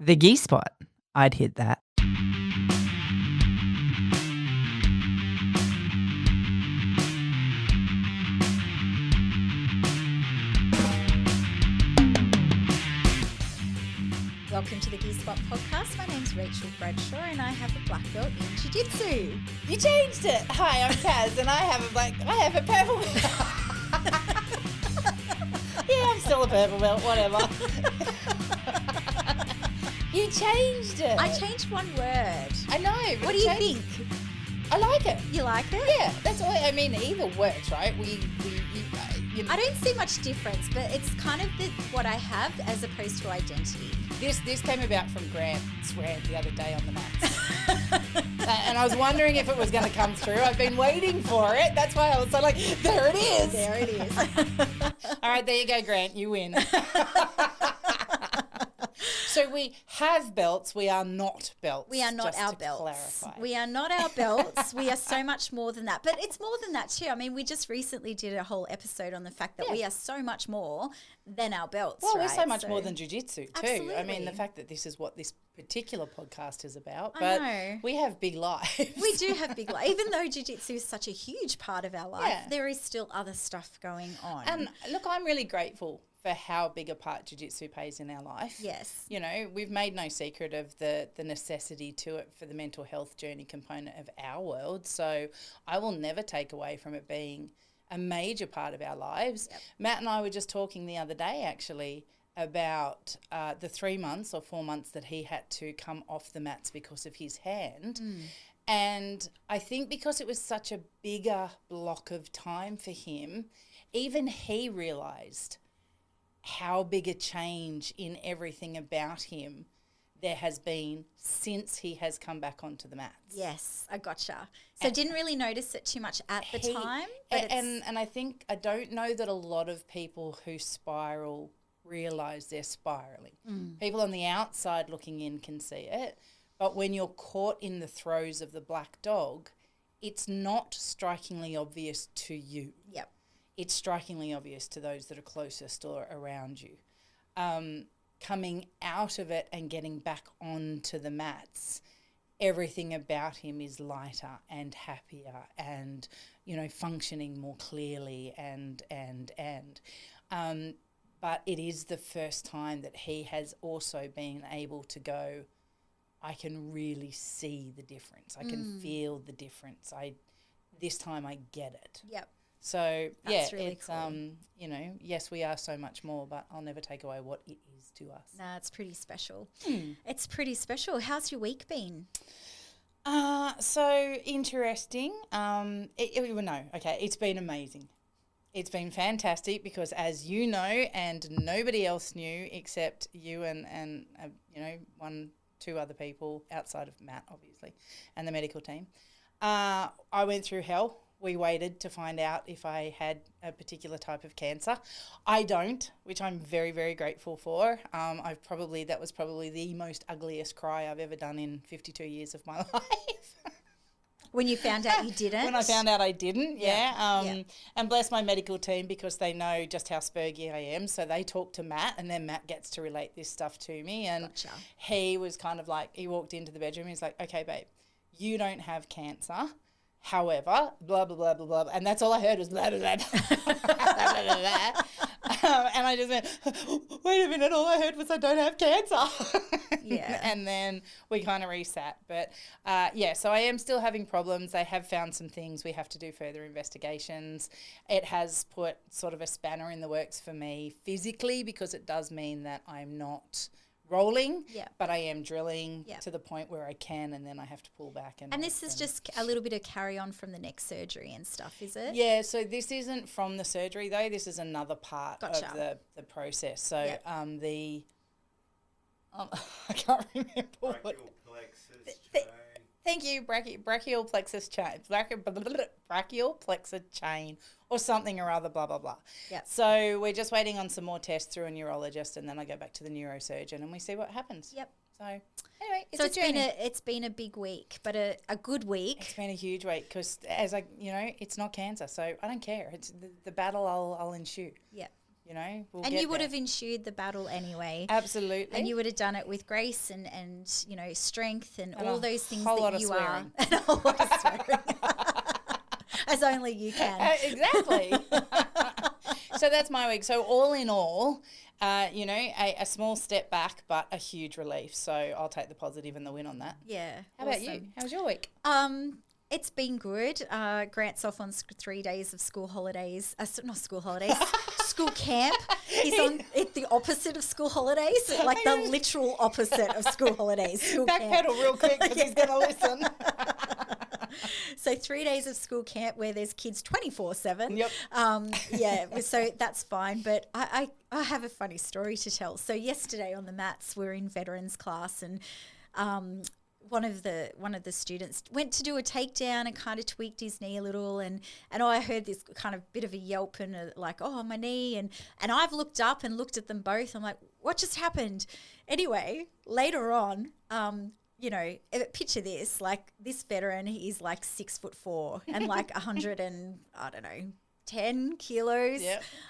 The Gi spot. I'd hit that. Welcome to the Gi Spot podcast. My name's Rachael and I have a black belt in Jiu Jitsu. You changed it. Hi, I'm Kaz, and I have a purple belt. Yeah, I'm still a purple belt, whatever. You changed it. I changed one word. I know. What do you think? I like it. You like it? Yeah, that's all. I mean, either works, right? I don't see much difference, but it's kind of what I have as opposed to identity. This came about from Grant's rant the other day on the mats. And I was wondering if it was going to come through. I've been waiting for it. That's why I was so like, there it is. There it is. All right, there you go, Grant. You win. So we have belts. We are not belts. We are not our belts. Clarify. We are not our belts. We are so much more than that. But it's more than that too. I mean, we just recently did a whole episode on the fact that we are so much more than our belts. Well, right? we're so much more than jiu-jitsu too. Absolutely. I mean, the fact that this is what this particular podcast is about. I But know. we have big lives. We do have big life. Even though jiu-jitsu is such a huge part of our life, there is still other stuff going on. And look, I'm really grateful for how big a part jiu-jitsu plays in our life. Yes. You know, we've made no secret of the necessity to it for the mental health journey component of our world. So I will never take away from it being a major part of our lives. Yep. Matt and I were just talking the other day, actually, about the 3 months or 4 months that he had to come off the mats because of his hand. And I think because it was such a bigger block of time for him, even he realised how big a change in everything about him there has been since he has come back onto the mats. Yes, I gotcha. So didn't really notice it too much at the time. But and I don't know that a lot of people who spiral realise they're spiralling. People on the outside looking in can see it, but when you're caught in the throes of the black dog, it's not strikingly obvious to you. Yep. It's strikingly obvious to those that are closest or around you. Coming out of it and getting back onto the mats, everything about him is lighter and happier and, you know, functioning more clearly and. But it is the first time that he has also been able to go, I can really see the difference. I can feel the difference. This time I get it. Yep. So, That's really it's, cool. you know, yes, we are so much more, but I'll never take away what it is to us. Nah, it's pretty special. It's pretty special. How's your week been? So interesting. It's been amazing. It's been fantastic because, as you know, and nobody else knew except you and you know, 2 other people outside of Matt, obviously, and the medical team. I went through hell. We waited to find out if I had a particular type of cancer. I don't, which I'm very, very grateful for. That was probably the most ugliest cry I've ever done in 52 years of my life. When you found out you didn't? When I found out I didn't, yeah. Yeah. And bless my medical team because they know just how spurgy I am. So they talk to Matt and then Matt gets to relate this stuff to me. And Gotcha. he was kind of like, he walked into the bedroom. He's like, okay, babe, you don't have cancer. However, blah, blah, blah, blah, blah. And that's all I heard was blah, blah, blah, blah, blah, blah, blah. And I just went, wait a minute, all I heard was I don't have cancer. Yeah. And then we kind of reset. But, so I am still having problems. They have found some things. We have to do further investigations. It has put sort of a spanner in the works for me physically because it does mean that I'm not rolling, but I am drilling to the point where I can, and then I have to pull back. And this is just a little bit of carry on from the next surgery and stuff, is it? Yeah, so this isn't from the surgery though. This is another part of the process. So I can't remember what. Brachial plexus chain. Thank you, brachial plexus chain, brachial plexus chain, or something or other, blah, blah, blah. Yep. So we're just waiting on some more tests through a neurologist, and then I go back to the neurosurgeon and we see what happens. Yep. So anyway, it's been a big week, but a good week. It's been a huge week because, it's not cancer, so I don't care. It's the battle I'll ensue. Yeah. you know, we'll and get you would there. have ensured the battle anyway. Absolutely. And you would have done it with grace and you know, strength and all those things whole lot that of you are. swearing. And a whole lot of swearing. As only you can. Exactly. So that's my week. So all in all, you know, a small step back, but a huge relief. So I'll take the positive and the win on that. Yeah. How about you? How was your week? It's been good. Grant's off on 3 days of school holidays. Not school holidays, school camp. He's on the opposite of school holidays, like the literal opposite of school holidays. School camp. Backpedal real quick because he's going to listen. So 3 days of school camp where there's kids 24/7. Yep. Yeah, so that's fine. But I have a funny story to tell. So yesterday on the mats, we're in veterans class and one of the students went to do a takedown and kind of tweaked his knee a little and I heard this kind of bit of a yelp and like, oh, my knee. And I've looked up and looked at them both. I'm like, what just happened? Anyway, later on, you know, picture this, like this veteran, he's like 6'4" and like 110 kilos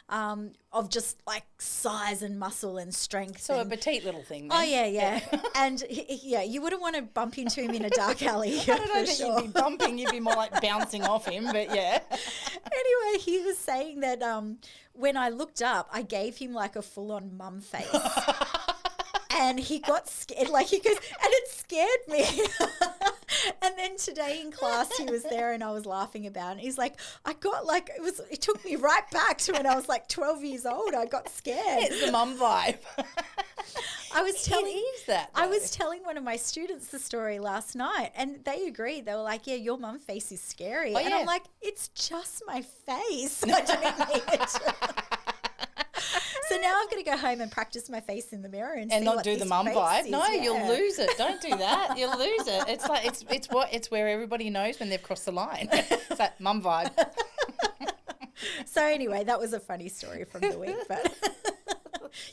of just like size and muscle and strength. So and, a petite little thing then. Oh, yeah. And you wouldn't want to bump into him in a dark alley. I don't know that you'd be bumping, you'd be more like bouncing off him, but yeah. Anyway, he was saying that when I looked up, I gave him like a full-on mum face. And he got scared, like he goes, and it scared me. And then today in class, he was there and I was laughing about it. And he's like, I got like, it took me right back to when I was like 12 years old. I got scared. It's the mum vibe. I was telling one of my students the story last night and they agreed. They were like, yeah, your mum face is scary. And I'm like, it's just my face. I don't need it. So now I'm going to go home and practice my face in the mirror and see not what do this the mum face vibe. is. No, Yeah. you'll lose it. Don't do that. You'll lose it. It's like it's where everybody knows when they've crossed the line. It's like mum vibe. So anyway, that was a funny story from the week, but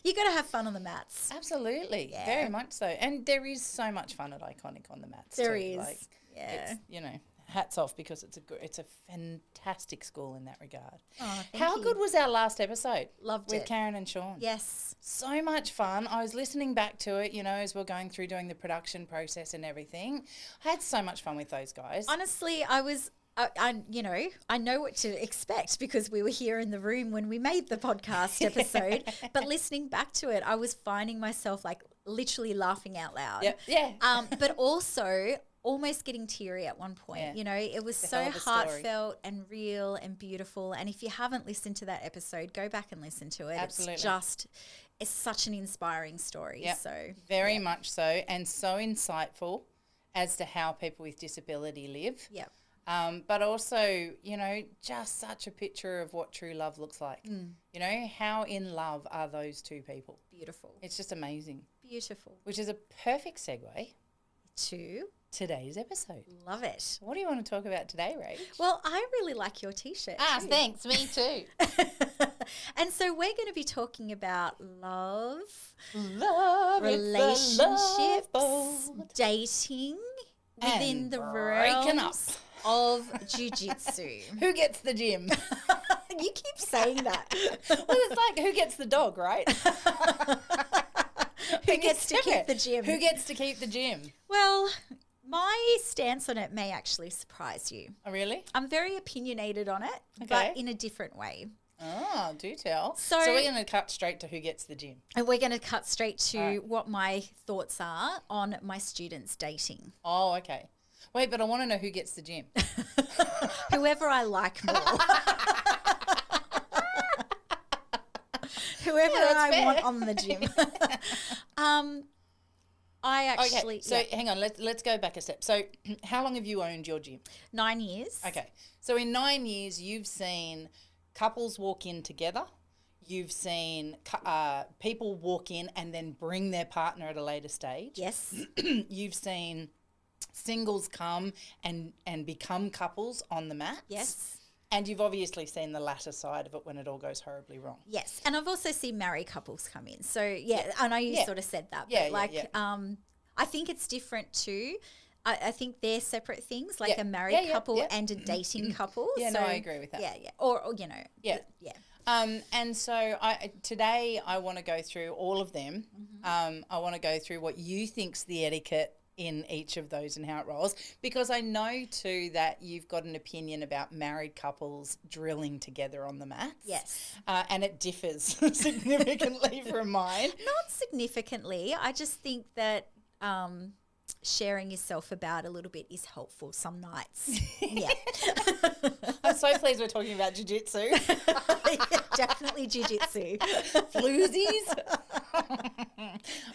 you got to have fun on the mats. Absolutely, very much so. And there is so much fun at Iconic on the mats. There too. is, Like, yeah. It's, you know, hats off because it's a fantastic school in that regard. Oh, How good was our last episode? Loved with it. Karen and Sean. Yes. So much fun. I was listening back to it, you know, as we're going through doing the production process and everything. I had so much fun with those guys. Honestly, I know what to expect because we were here in the room when we made the podcast episode, but listening back to it, I was finding myself like literally laughing out loud. Yep. Yeah. But also almost getting teary at one point. Yeah. You know, it was It's a so hell of a story. heartfelt and real and beautiful. And if you haven't listened to that episode, go back and listen to it. Absolutely. It's such an inspiring story. Yep. So very much so, and so insightful as to how people with disability live. Yep. But also, you know, just such a picture of what true love looks like. You know, how in love are those two people? Beautiful. It's just amazing. Beautiful. Which is a perfect segue to today's episode. Love it. What do you want to talk about today, Rach? Well, I really like your T-shirt. too. Thanks. Me too. And so we're going to be talking about love, Relationships, relationships, dating within and the breaking up. realms of Jiu Jitsu. Who gets the gym? You keep saying that. Well, it's like who gets the dog, right? Who gets to keep the gym? Who gets to keep the gym? Well, my stance on it may actually surprise you. Oh, really? I'm very opinionated on it, Okay. but in a different way. Oh, do tell. So we're going to cut straight to who gets the gym. And we're going to cut straight to All right. what my thoughts are on my students dating. Oh, okay. Wait, but I want to know who gets the gym. Whoever I like more. Whoever that's I fair. want on the gym. I actually, Okay, so hang on, let's go back a step. So how long have you owned your gym? 9 years. Okay, so in 9 years, you've seen couples walk in together. You've seen people walk in and then bring their partner at a later stage. Yes. You've seen singles come and become couples on the mats. Yes. And you've obviously seen the latter side of it when it all goes horribly wrong. Yes. And I've also seen married couples come in. So, yeah, I know you Yeah. sort of said that. Yeah, but, like, yeah. I think it's different too. I think they're separate things, like Yeah. a married Yeah, yeah, couple yeah. and a dating couple. Yeah, so, no, I agree with that. Yeah, yeah. Or you know. Yeah. Yeah. And so today I want to go through all of them. I want to go through what you think's the etiquette in each of those and how it rolls, because I know too that you've got an opinion about married couples drilling together on the mats. Yes. And it differs significantly from mine. Not significantly. I just think that sharing yourself about a little bit is helpful some nights. Yeah. I'm so pleased we're talking about Jiu Jitsu. Yeah, definitely Jiu Jitsu. Floozies.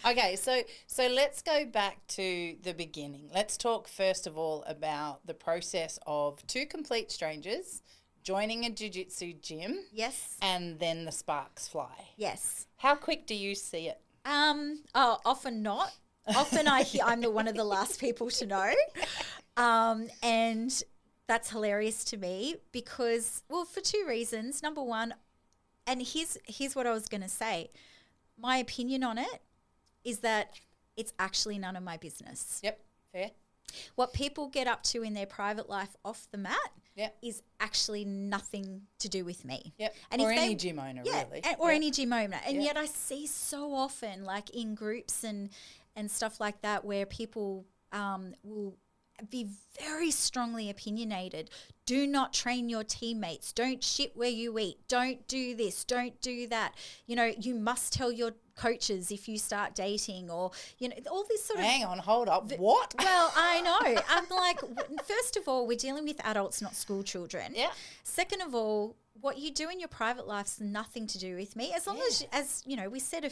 Okay, so let's go back to the beginning. Let's talk first of all about the process of two complete strangers joining a jiu-jitsu gym. Yes. And then the sparks fly. Yes. How quick do you see it? Often not. Often I'm one of the last people to know. And that's hilarious to me because, well, for two reasons. Number one, and here's what I was going to say. My opinion on it is that it's actually none of my business. Yep, fair. What people get up to in their private life off the mat is actually nothing to do with me. Yep. And or any gym owner, really. Or any gym owner. And yet I see so often, like in groups and stuff like that, where people will be very strongly opinionated. Do not train your teammates. Don't shit where you eat. Don't do this. Don't do that. You know, you must tell your coaches if you start dating, or, you know, all this sort of... Hang on, hold up. What? Well, I know. I'm like, first of all, we're dealing with adults, not school children. Yeah. Second of all, what you do in your private life's nothing to do with me. As long as you know, we said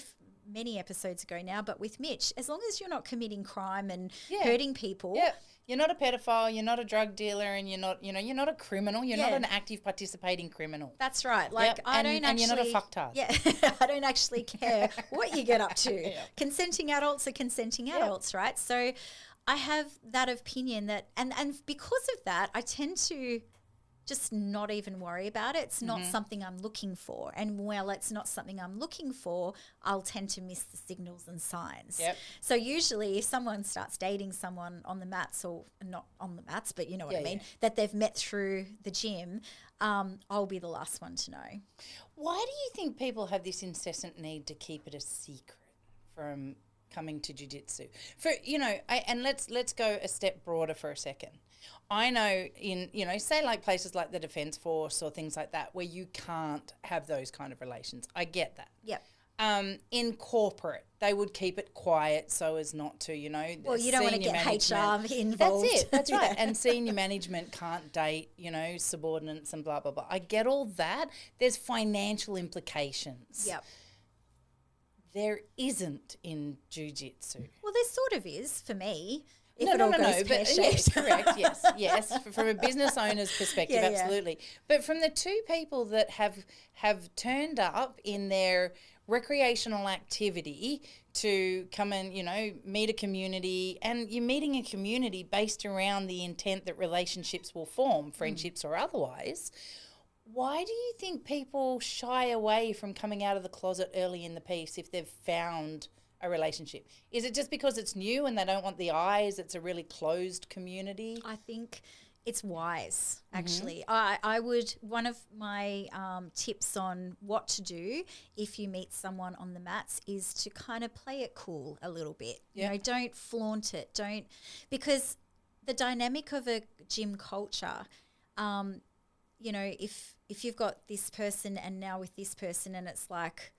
many episodes ago now, but with Mitch, as long as you're not committing crime and hurting people. Yeah. You're not a pedophile, you're not a drug dealer, and you're not a criminal. You're not an active participating criminal. That's right. Like, and you're not a fucktard. Yeah. I don't actually care what you get up to. Consenting adults are consenting adults, right? So I have that opinion that, and because of that, I tend to just not even worry about it. It's not something I'm looking for. And while it's not something I'm looking for, I'll tend to miss the signals and signs. Yep. So usually if someone starts dating someone on the mats, or not on the mats, but you know what I mean, that they've met through the gym, I'll be the last one to know. Why do you think people have this incessant need to keep it a secret from coming to jiu-jitsu? For, you know, and let's go a step broader for a second. I know in, you know, say like places like the Defence Force or things like that where you can't have those kind of relations. I get that. Yep. In corporate, they would keep it quiet so as not to, you know. Well, you don't want to get HR involved. That's it. That's right. And senior management can't date, you know, subordinates and blah, blah, blah. I get all that. There's financial implications. Yep. There isn't in jiu-jitsu. Well, there sort of is for me. No, but yes, correct, yes. From a business owner's perspective, absolutely. But from the two people that have turned up in their recreational activity to come and, you know, meet a community, and you're meeting a community based around the intent that relationships will form, friendships or otherwise, why do you think people shy away from coming out of the closet early in the piece if they've found a relationship? Is it just because it's new and they don't want the eyes? It's a really closed community? I think it's wise, actually. I would, one of my tips on what to do if you meet someone on the mats is to kind of play it cool a little bit. You know, don't flaunt it. Because the dynamic of a gym culture, you know, if you've got this person and now with this person and it's like,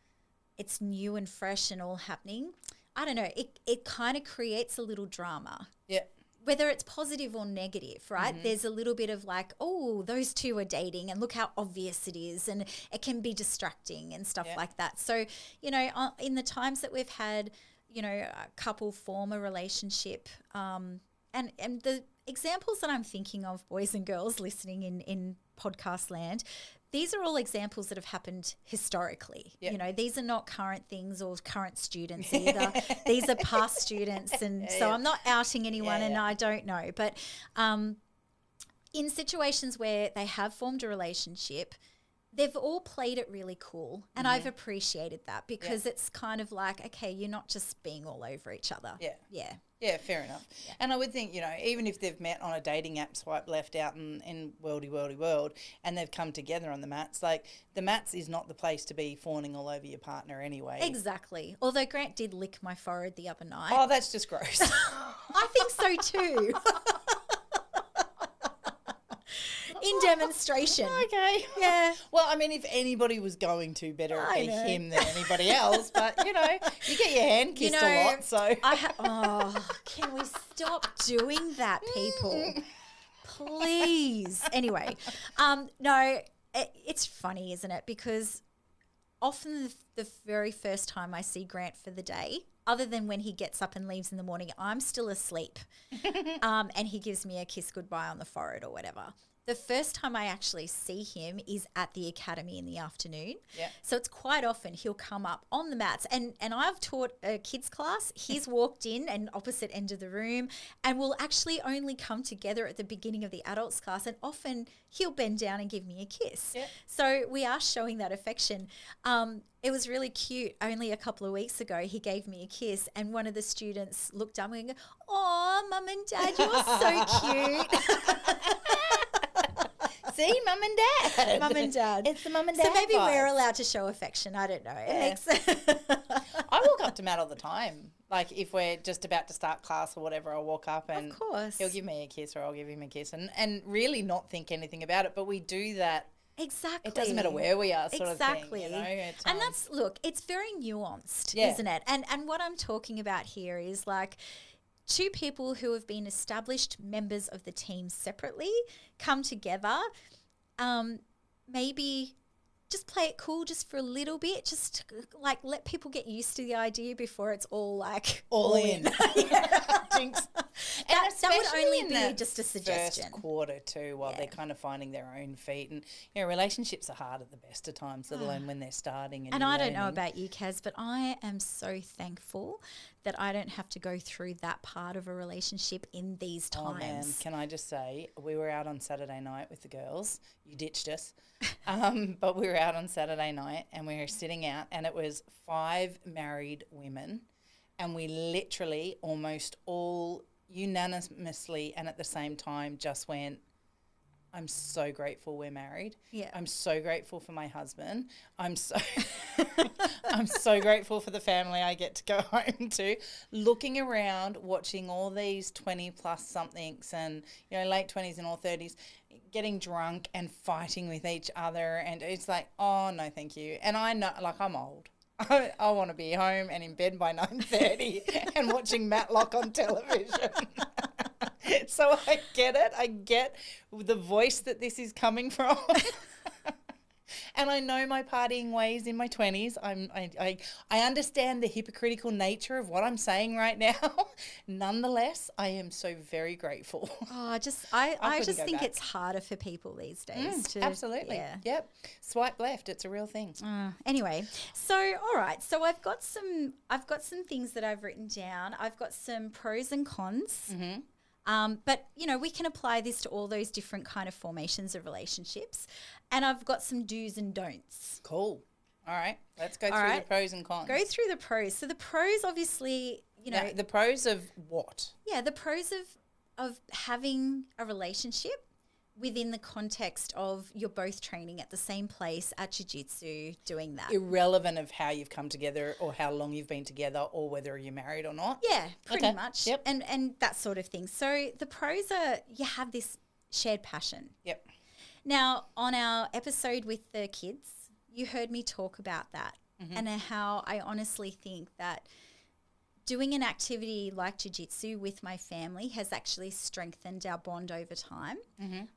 it's new and fresh and all happening, I don't know, it kind of creates a little drama. Yeah. Whether it's positive or negative, right? There's a little bit of like, oh, those two are dating and look how obvious it is, and it can be distracting and stuff like that. So, you know, in the times that we've had, you know, a couple form a relationship, and the examples that I'm thinking of, boys and girls listening in podcast land, these are all examples that have happened historically. Yep. You know, these are not current things or current students either. These are past students. And so I'm not outing anyone and I don't know. But in situations where they have formed a relationship, they've all played it really cool. And I've appreciated that because it's kind of like, okay, you're not just being all over each other. Yeah. Yeah. Yeah, fair enough. Yeah. And I would think, you know, even if they've met on a dating app, swipe left out in world, and they've come together on the mats, like the mats is not the place to be fawning all over your partner anyway. Exactly. Although Grant did lick my forehead the other night. Oh, that's just gross. I think so too. In demonstration. Okay. Yeah. Well, I mean, if anybody was going to, better it be him than anybody else. But, you know, you get your hand kissed a lot, so. Can we stop doing that, people? Please. Anyway, no, it's funny, isn't it? Because often the very first time I see Grant for the day, other than when he gets up and leaves in the morning, I'm still asleep. And he gives me a kiss goodbye on the forehead or whatever. The first time I actually see him is at the academy in the afternoon. Yeah. So it's quite often he'll come up on the mats. And I've taught a kids class. He's walked in and opposite end of the room, and we'll actually only come together at the beginning of the adults class. And often he'll bend down and give me a kiss. Yeah. So we are showing that affection. It was really cute. Only a couple of weeks ago, he gave me a kiss, and one of the students looked up and go, "Oh, Mum and Dad, you're so cute." See, Mum and Dad. Mum and Dad. It's the Mum and Dad So maybe vibes. we're allowed to show affection. I don't know. It makes I walk up to Matt all the time. Like if we're just about to start class or whatever, I'll walk up and Of course. he'll give me a kiss or I'll give him a kiss and really not think anything about it. But we do that. Exactly. It doesn't matter where we are, sort exactly. of thing. You know? And that's, look, it's very nuanced, Yeah. isn't it? And what I'm talking about here is like two people who have been established members of the team separately come together. Maybe just play it cool just for a little bit. Just like let people get used to the idea before it's all like all in. Jinx. That would only in be that just a suggestion. First quarter too, while they're kind of finding their own feet, and you know, relationships are hard at the best of times, let alone when they're starting. And I don't know about you, Kaz, but I am so thankful that I don't have to go through that part of a relationship in these times. Oh man, can I just say, we were out on Saturday night with the girls. You ditched us, but we were out on Saturday night and we were sitting out, and it was 5 married women, and we literally almost all unanimously and at the same time just went, I'm so grateful we're married. Yeah. I'm so grateful for my husband. I'm so grateful for the family I get to go home to. Looking around, watching all these 20 plus somethings and, you know, late 20s and all 30s getting drunk and fighting with each other, and it's like, oh no, thank you. And I know, like, I'm old. I want to be home and in bed by 9:30 and watching Matlock on television. So I get it. I get the voice that this is coming from. And I know my partying ways in my 20s. I understand the hypocritical nature of what I'm saying right now. Nonetheless, I am so very grateful. Oh, I just think back. it's harder for people these days. Absolutely. Yeah. Yep. Swipe left. It's a real thing. Anyway, so all right. So I've got some things that I've written down. I've got some pros and cons. Mm-hmm. But, you know, we can apply this to all those different kind of formations of relationships. And I've got some do's and don'ts. Cool. All right. Let's go through the pros and cons. Go through the pros. So the pros, obviously, you know. Now, the pros of what? Yeah, the pros of having a relationship within the context of you're both training at the same place at Jiu Jitsu, doing that. Irrelevant of how you've come together or how long you've been together or whether you're married or not. Yeah, pretty much. Yep. And that sort of thing. So the pros are you have this shared passion. Yep. Now, on our episode with the kids, you heard me talk about that and how I honestly think that doing an activity like Jiu Jitsu with my family has actually strengthened our bond over time.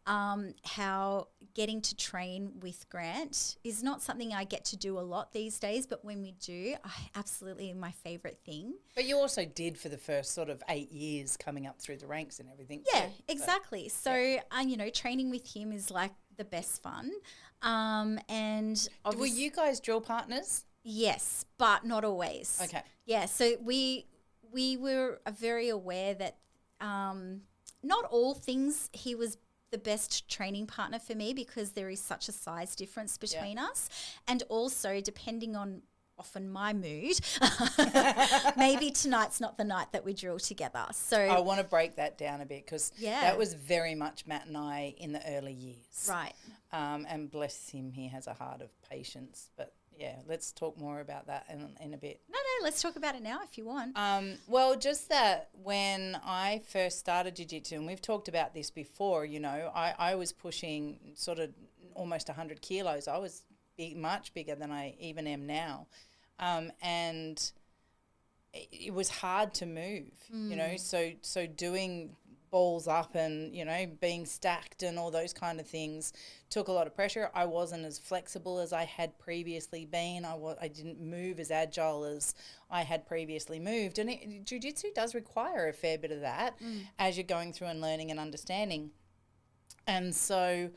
How getting to train with Grant is not something I get to do a lot these days, but when we do, absolutely my favourite thing. But you also did for the first sort of 8 years coming up through the ranks and everything. Yeah, too. exactly. So, you know, training with him is like the best fun. And Were you guys drill partners? Yes, but not always. Okay. Yeah, so we were very aware that not all things he was the best training partner for me because there is such a size difference between us. And also depending on often my mood, maybe tonight's not the night that we drill together. So I want to break that down a bit because Yeah. that was very much Matt and I in the early years. right. And bless him, he has a heart of patience. But, yeah, let's talk more about that in a bit. No, let's talk about it now if you want. Well, just that when I first started jiu-jitsu, and we've talked about this before, you know, I was pushing sort of almost 100 kilos. I was much bigger than I even am now. And it was hard to move, you know, so doing balls up and, you know, being stacked and all those kind of things took a lot of pressure. I wasn't as flexible as I had previously been. I didn't move as agile as I had previously moved. And jiu-jitsu does require a fair bit of that as you're going through and learning and understanding. And so,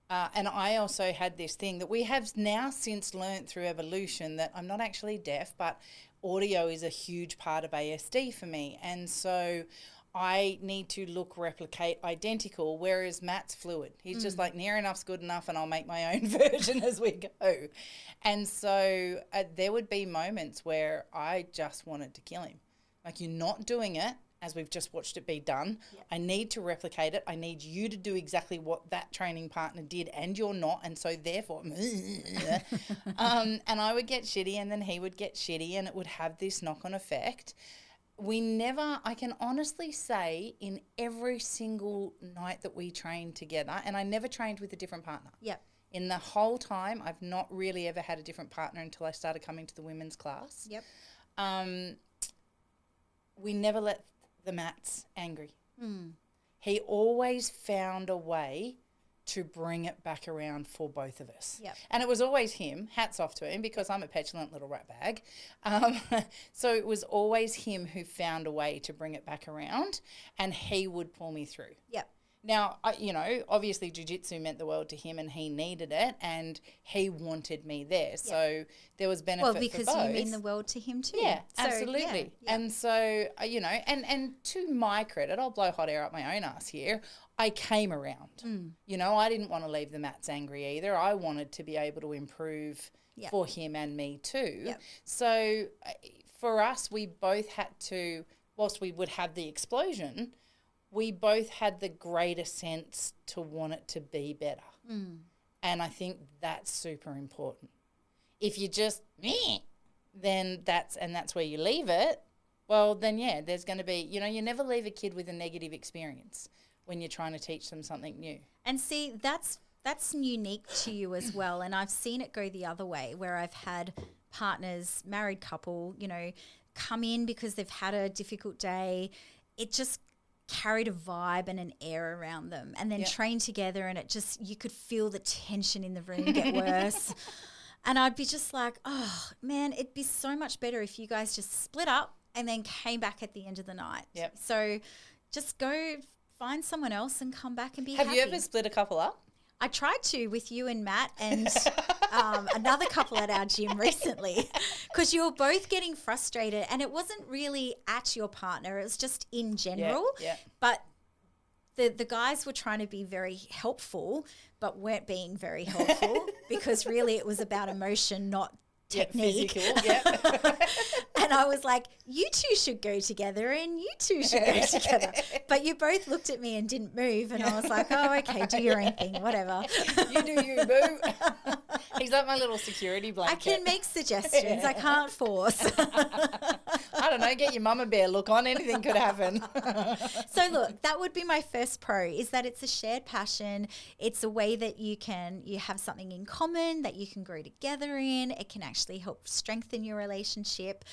and I also had this thing that we have now since learnt through evolution that I'm not actually deaf, but audio is a huge part of ASD for me. And so I need to look, replicate, identical, whereas Matt's fluid. He's just like near enough's good enough and I'll make my own version as we go. And so there would be moments where I just wanted to kill him. Like, you're not doing it as we've just watched it be done. Yep. I need to replicate it. I need you to do exactly what that training partner did and you're not. And so therefore, and I would get shitty and then he would get shitty and it would have this knock-on effect. We never, I can honestly say, in every single night that we trained together, and I never trained with a different partner. Yep. In the whole time, I've not really ever had a different partner until I started coming to the women's class. Yep. We never let the mats angry. He always found a way to bring it back around for both of us. Yep. And it was always him, hats off to him, because I'm a petulant little rat bag. So it was always him who found a way to bring it back around and he would pull me through. Yep. Now, you know, obviously jiu-jitsu meant the world to him and he needed it and he wanted me there. Yep. So there was benefit for both. Well, because you mean the world to him too. Yeah, so, absolutely. Yeah. And so, you know, and to my credit, I'll blow hot air up my own ass here, I came around. You know, I didn't want to leave the mats angry either. I wanted to be able to improve for him and me too. Yep. So for us, we both had to, whilst we would have the explosion, we both had the greater sense to want it to be better. And I think that's super important. If you just, then that's where you leave it, well, then, yeah, there's going to be, you know, you never leave a kid with a negative experience when you're trying to teach them something new. And see, that's unique to you as well. And I've seen it go the other way where I've had partners, married couple, you know, come in because they've had a difficult day. It just carried a vibe and an air around them and then train together and it just, you could feel the tension in the room get worse. And I'd be just like, oh man, it'd be so much better if you guys just split up and then came back at the end of the night. Yep. So just go find someone else and come back and be happy. Have you ever split a couple up? I tried to with you and Matt and another couple at our gym recently because you were both getting frustrated and it wasn't really at your partner. It was just in general. Yeah. But the guys were trying to be very helpful but weren't being very helpful because really it was about emotion, not technique. And I was like, you two should go together and you two should go together. But you both looked at me and didn't move and I was like, oh, okay, do your own thing, whatever. You do you, boo. He's like my little security blanket. I can make suggestions. I can't force. I don't know, get your mama bear look on. Anything could happen. So look, that would be my first pro is that it's a shared passion. It's a way that you have something in common that you can grow together in. It can actually help strengthen your relationship.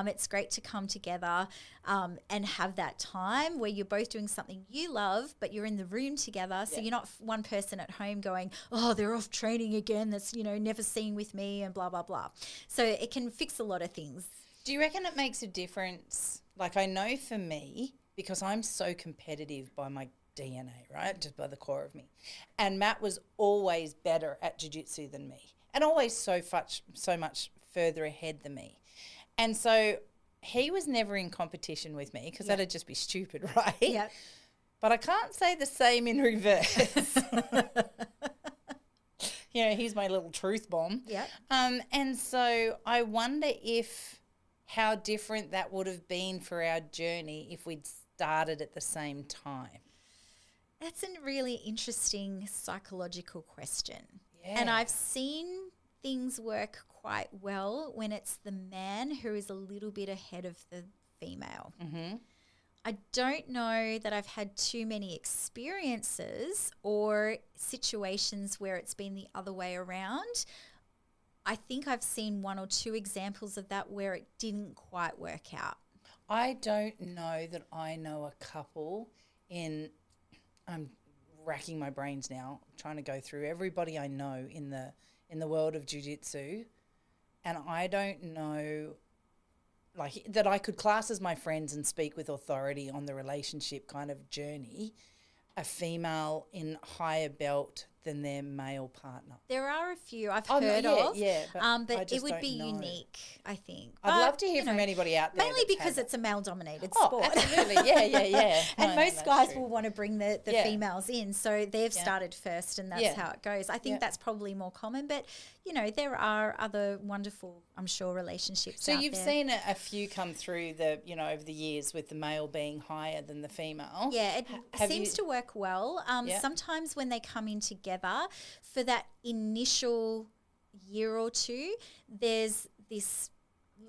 It's great to come together and have that time where you're both doing something you love, but you're in the room together. So you're not one person at home going, oh, they're off training again. That's, you know, never seen with me and blah, blah, blah. So it can fix a lot of things. Do you reckon it makes a difference? Like I know for me, because I'm so competitive by my DNA, right? Just by the core of me. And Matt was always better at jiu-jitsu than me and always so much further ahead than me. And so he was never in competition with me because that'd just be stupid, right? Yeah. But I can't say the same in reverse. here's my little truth bomb. Yep. And so I wonder how different that would have been for our journey if we'd started at the same time. That's a really interesting psychological question. Yeah. And I've seen things work quite well when it's the man who is a little bit ahead of the female. Mm-hmm. I don't know that I've had too many experiences or situations where it's been the other way around. I think I've seen one or two examples of that where it didn't quite work out. I don't know that I know a couple I'm racking my brains now, trying to go through everybody I know in the world of Jiu Jitsu, and I don't know like that I could class as my friends and speak with authority on the relationship kind of journey, a female in higher belt than their male partner. There are a few I've heard of, but it would be know. unique, I think. I'd love to hear from anybody out there. Mainly because it's a male-dominated sport. Absolutely, yeah. And most guys will want to bring the females in, so they've started first, and that's how it goes. I think that's probably more common, but there are other wonderful, I'm sure, relationships. So out you've there. seen a few come through over the years with the male being higher than the female. Yeah, it seems to work well. Sometimes when they come in together for that initial year or two, there's this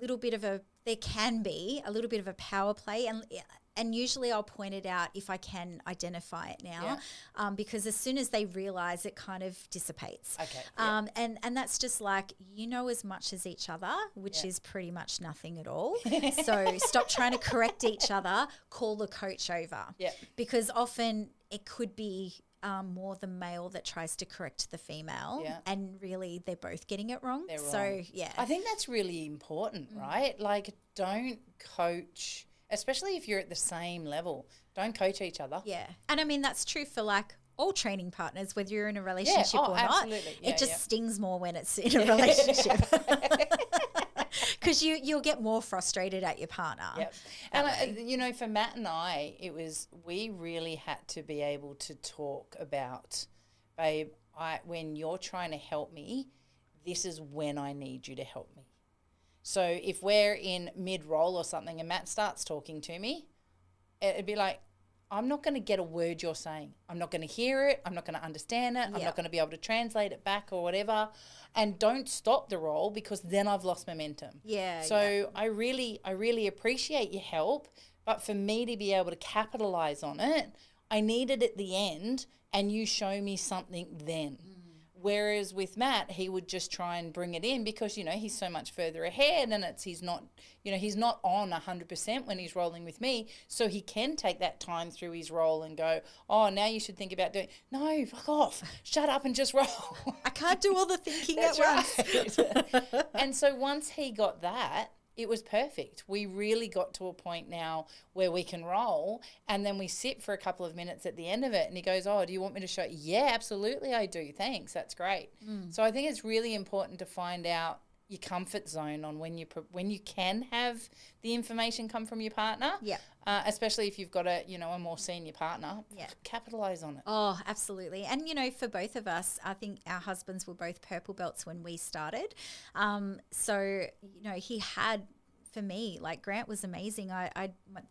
little bit of there can be a little bit of a power play, and usually I'll point it out if I can identify it now, because as soon as they realise, it kind of dissipates. Okay. And that's just like, as much as each other, which is pretty much nothing at all. So stop trying to correct each other, call the coach over. Yeah. Because often it could be more the male that tries to correct the female, and really they're both getting it wrong. They're so wrong. I think that's really important, right? Like, don't coach, especially if you're at the same level. Don't coach each other. Yeah, and I mean that's true for like all training partners, whether you're in a relationship or not. It just stings more when it's in a relationship. Because you'll get more frustrated at your partner. Yep. And, for Matt and I, we really had to be able to talk about, babe, when you're trying to help me, this is when I need you to help me. So if we're in mid-roll or something and Matt starts talking to me, it'd be like, I'm not going to get a word you're saying. I'm not going to hear it. I'm not going to understand it. I'm not going to be able to translate it back or whatever. And don't stop the roll, because then I've lost momentum. Yeah. So I really appreciate your help. But for me to be able to capitalize on it, I need it at the end, and you show me something then. Whereas with Matt, he would just try and bring it in because, he's so much further ahead, and he's not on 100% when he's rolling with me. So he can take that time through his roll and go, oh, now you should think about doing, no, fuck off, shut up and just roll. I can't do all the thinking That's at once. Right. And so once he got that, it was perfect. We really got to a point now where we can roll, and then we sit for a couple of minutes at the end of it, and he goes, oh, do you want me to show you? Yeah, absolutely I do. Thanks. That's great. So I think it's really important to find out your comfort zone on when you can have the information come from your partner. Yeah. Especially if you've got a more senior partner. Yeah. Capitalize on it. Oh, absolutely. And, for both of us, I think our husbands were both purple belts when we started. So, he had, for me, like Grant was amazing.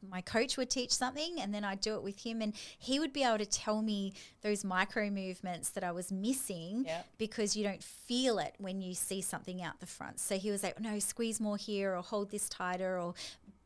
My coach would teach something, and then I'd do it with him, and he would be able to tell me those micro movements that I was missing because you don't feel it when you see something out the front. So he was like, no, squeeze more here, or hold this tighter, or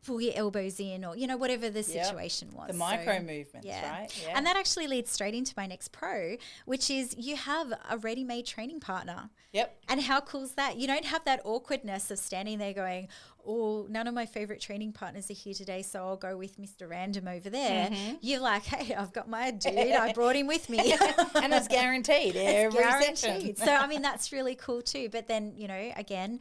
pull your elbows in, or whatever the situation was. The micro movements, right? Yeah. And that actually leads straight into my next pro, which is you have a ready-made training partner. Yep. And how cool is that? You don't have that awkwardness of standing there going, oh, none of my favorite training partners are here today, so I'll go with Mr. Random over there. You're like, hey, I've got my dude, I brought him with me. And it's guaranteed every session. So, I mean, that's really cool too. But then, again,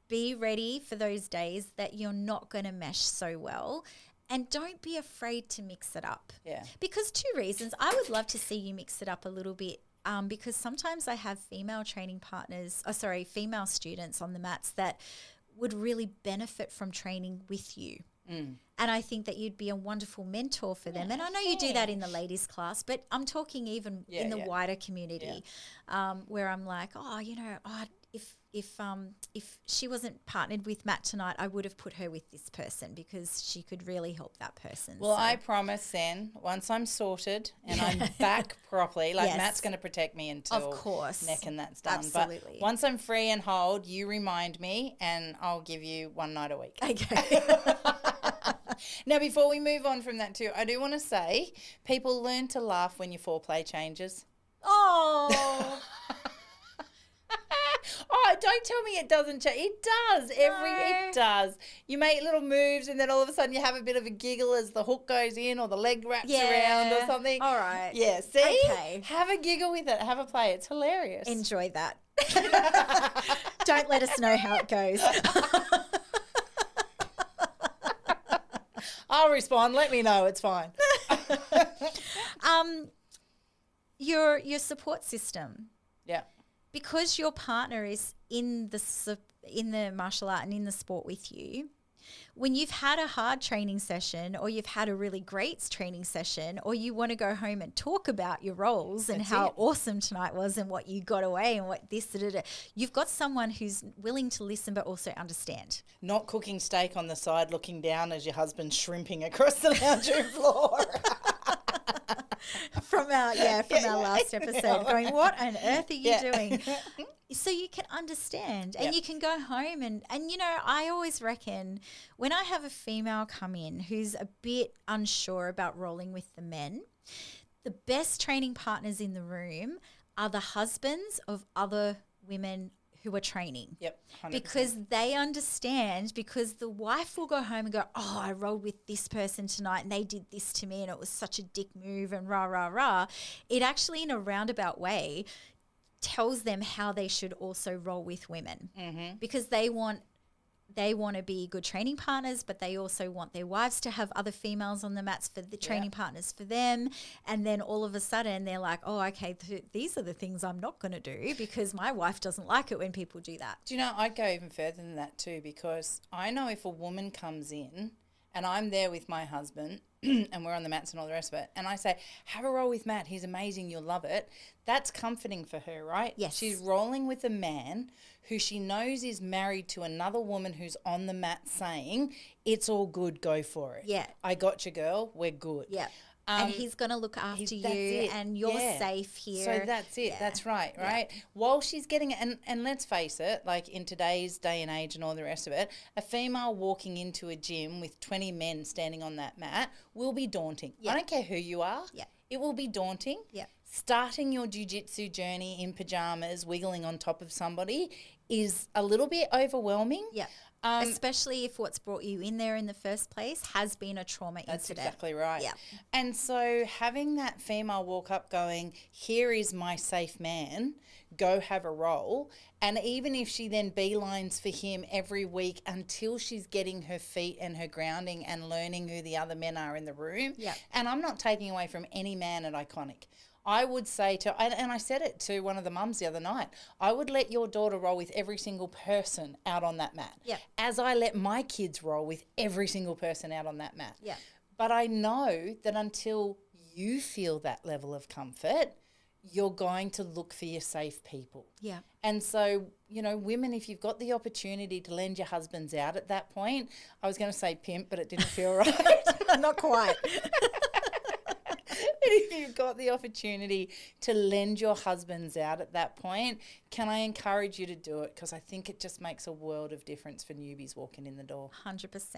be ready for those days that you're not going to mesh so well, and don't be afraid to mix it up. Yeah. Because two reasons. I would love to see you mix it up a little bit, because sometimes I have female students on the mats that would really benefit from training with you. And I think that you'd be a wonderful mentor for them. And I know you do that in the ladies class, but I'm talking even in the wider community, where I'm like, if she wasn't partnered with Matt tonight, I would have put her with this person because she could really help that person. Well, I promise then, once I'm sorted and I'm back properly, Matt's going to protect me until neck and that's done. Absolutely. But once I'm free and whole, you remind me and I'll give you one night a week. Okay. Now, before we move on from that too, I do want to say people learn to laugh when your foreplay changes. Oh. Oh, don't tell me it doesn't change. It does. It does. You make little moves and then all of a sudden you have a bit of a giggle as the hook goes in or the leg wraps around or something. All right. Yeah, see? Okay. Have a giggle with it. Have a play. It's hilarious. Enjoy that. Don't let us know how it goes. I'll respond. Let me know. It's fine. Your support system. Yeah. Because your partner is in the martial art and in the sport with you, when you've had a hard training session or you've had a really great training session or you want to go home and talk about your roles and how awesome tonight was and what you got away and what this, you've got someone who's willing to listen but also understand. Not cooking steak on the side looking down as your husband's shrimping across the lounge room floor. From our last episode, going, what on earth are you doing? So you can understand and you can go home and I always reckon when I have a female come in who's a bit unsure about rolling with the men, the best training partners in the room are the husbands of other women who are training. Yep, 100%. Because they understand, because the wife will go home and go, oh, I rolled with this person tonight and they did this to me and it was such a dick move and rah, rah, rah. It actually, in a roundabout way, tells them how they should also roll with women because they want to be good training partners, but they also want their wives to have other females on the mats for the training partners for them. And then all of a sudden they're like, oh, okay, these are the things I'm not going to do because my wife doesn't like it when people do that. Do you know, I'd go even further than that too, because I know if a woman comes in and I'm there with my husband and we're on the mats and all the rest of it, and I say, have a roll with Matt, he's amazing, you'll love it, that's comforting for her, right? Yes. She's rolling with a man who she knows is married to another woman who's on the mat saying, it's all good, go for it. Yeah. I got you, girl, we're good. Yeah. And he's going to look after you and you're safe here. So that's it. Yeah. That's right, right? Yeah. While she's getting it, and let's face it, like in today's day and age and all the rest of it, a female walking into a gym with 20 men standing on that mat will be daunting. Yeah. I don't care who you are. Yeah. It will be daunting. Yeah. Starting your jiu-jitsu journey in pajamas, wiggling on top of somebody is a little bit overwhelming. Yeah. Especially if what's brought you in there in the first place has been a trauma That's incident. Exactly right. Yeah. And so having that female walk up going, here is my safe man, go have a roll. And even if she then beelines for him every week until she's getting her feet and her grounding and learning who the other men are in the room. Yeah. And I'm not taking away from any man at Iconic. I would say and I said it to one of the mums the other night, I would let your daughter roll with every single person out on that mat. Yeah. As I let my kids roll with every single person out on that mat. Yeah. But I know that until you feel that level of comfort, you're going to look for your safe people. Yeah. And so, women, if you've got the opportunity to lend your husbands out at that point, I was going to say pimp, but it didn't feel right. Not quite. If you've got the opportunity to lend your husbands out at that point, can I encourage you to do it? Because I think it just makes a world of difference for newbies walking in the door. 100%.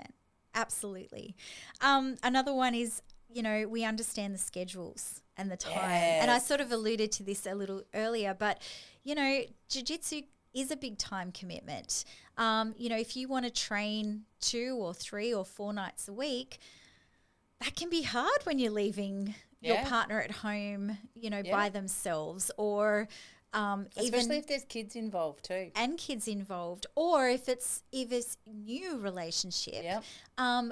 Absolutely. Another one is, we understand the schedules and the time. Yes. And I sort of alluded to this a little earlier, but, jiu-jitsu is a big time commitment. If you want to train 2 or 3 or 4 nights a week, that can be hard when you're leaving your partner at home, by themselves, or Especially if there's kids involved too. And kids involved, or if it's new relationship. Yep.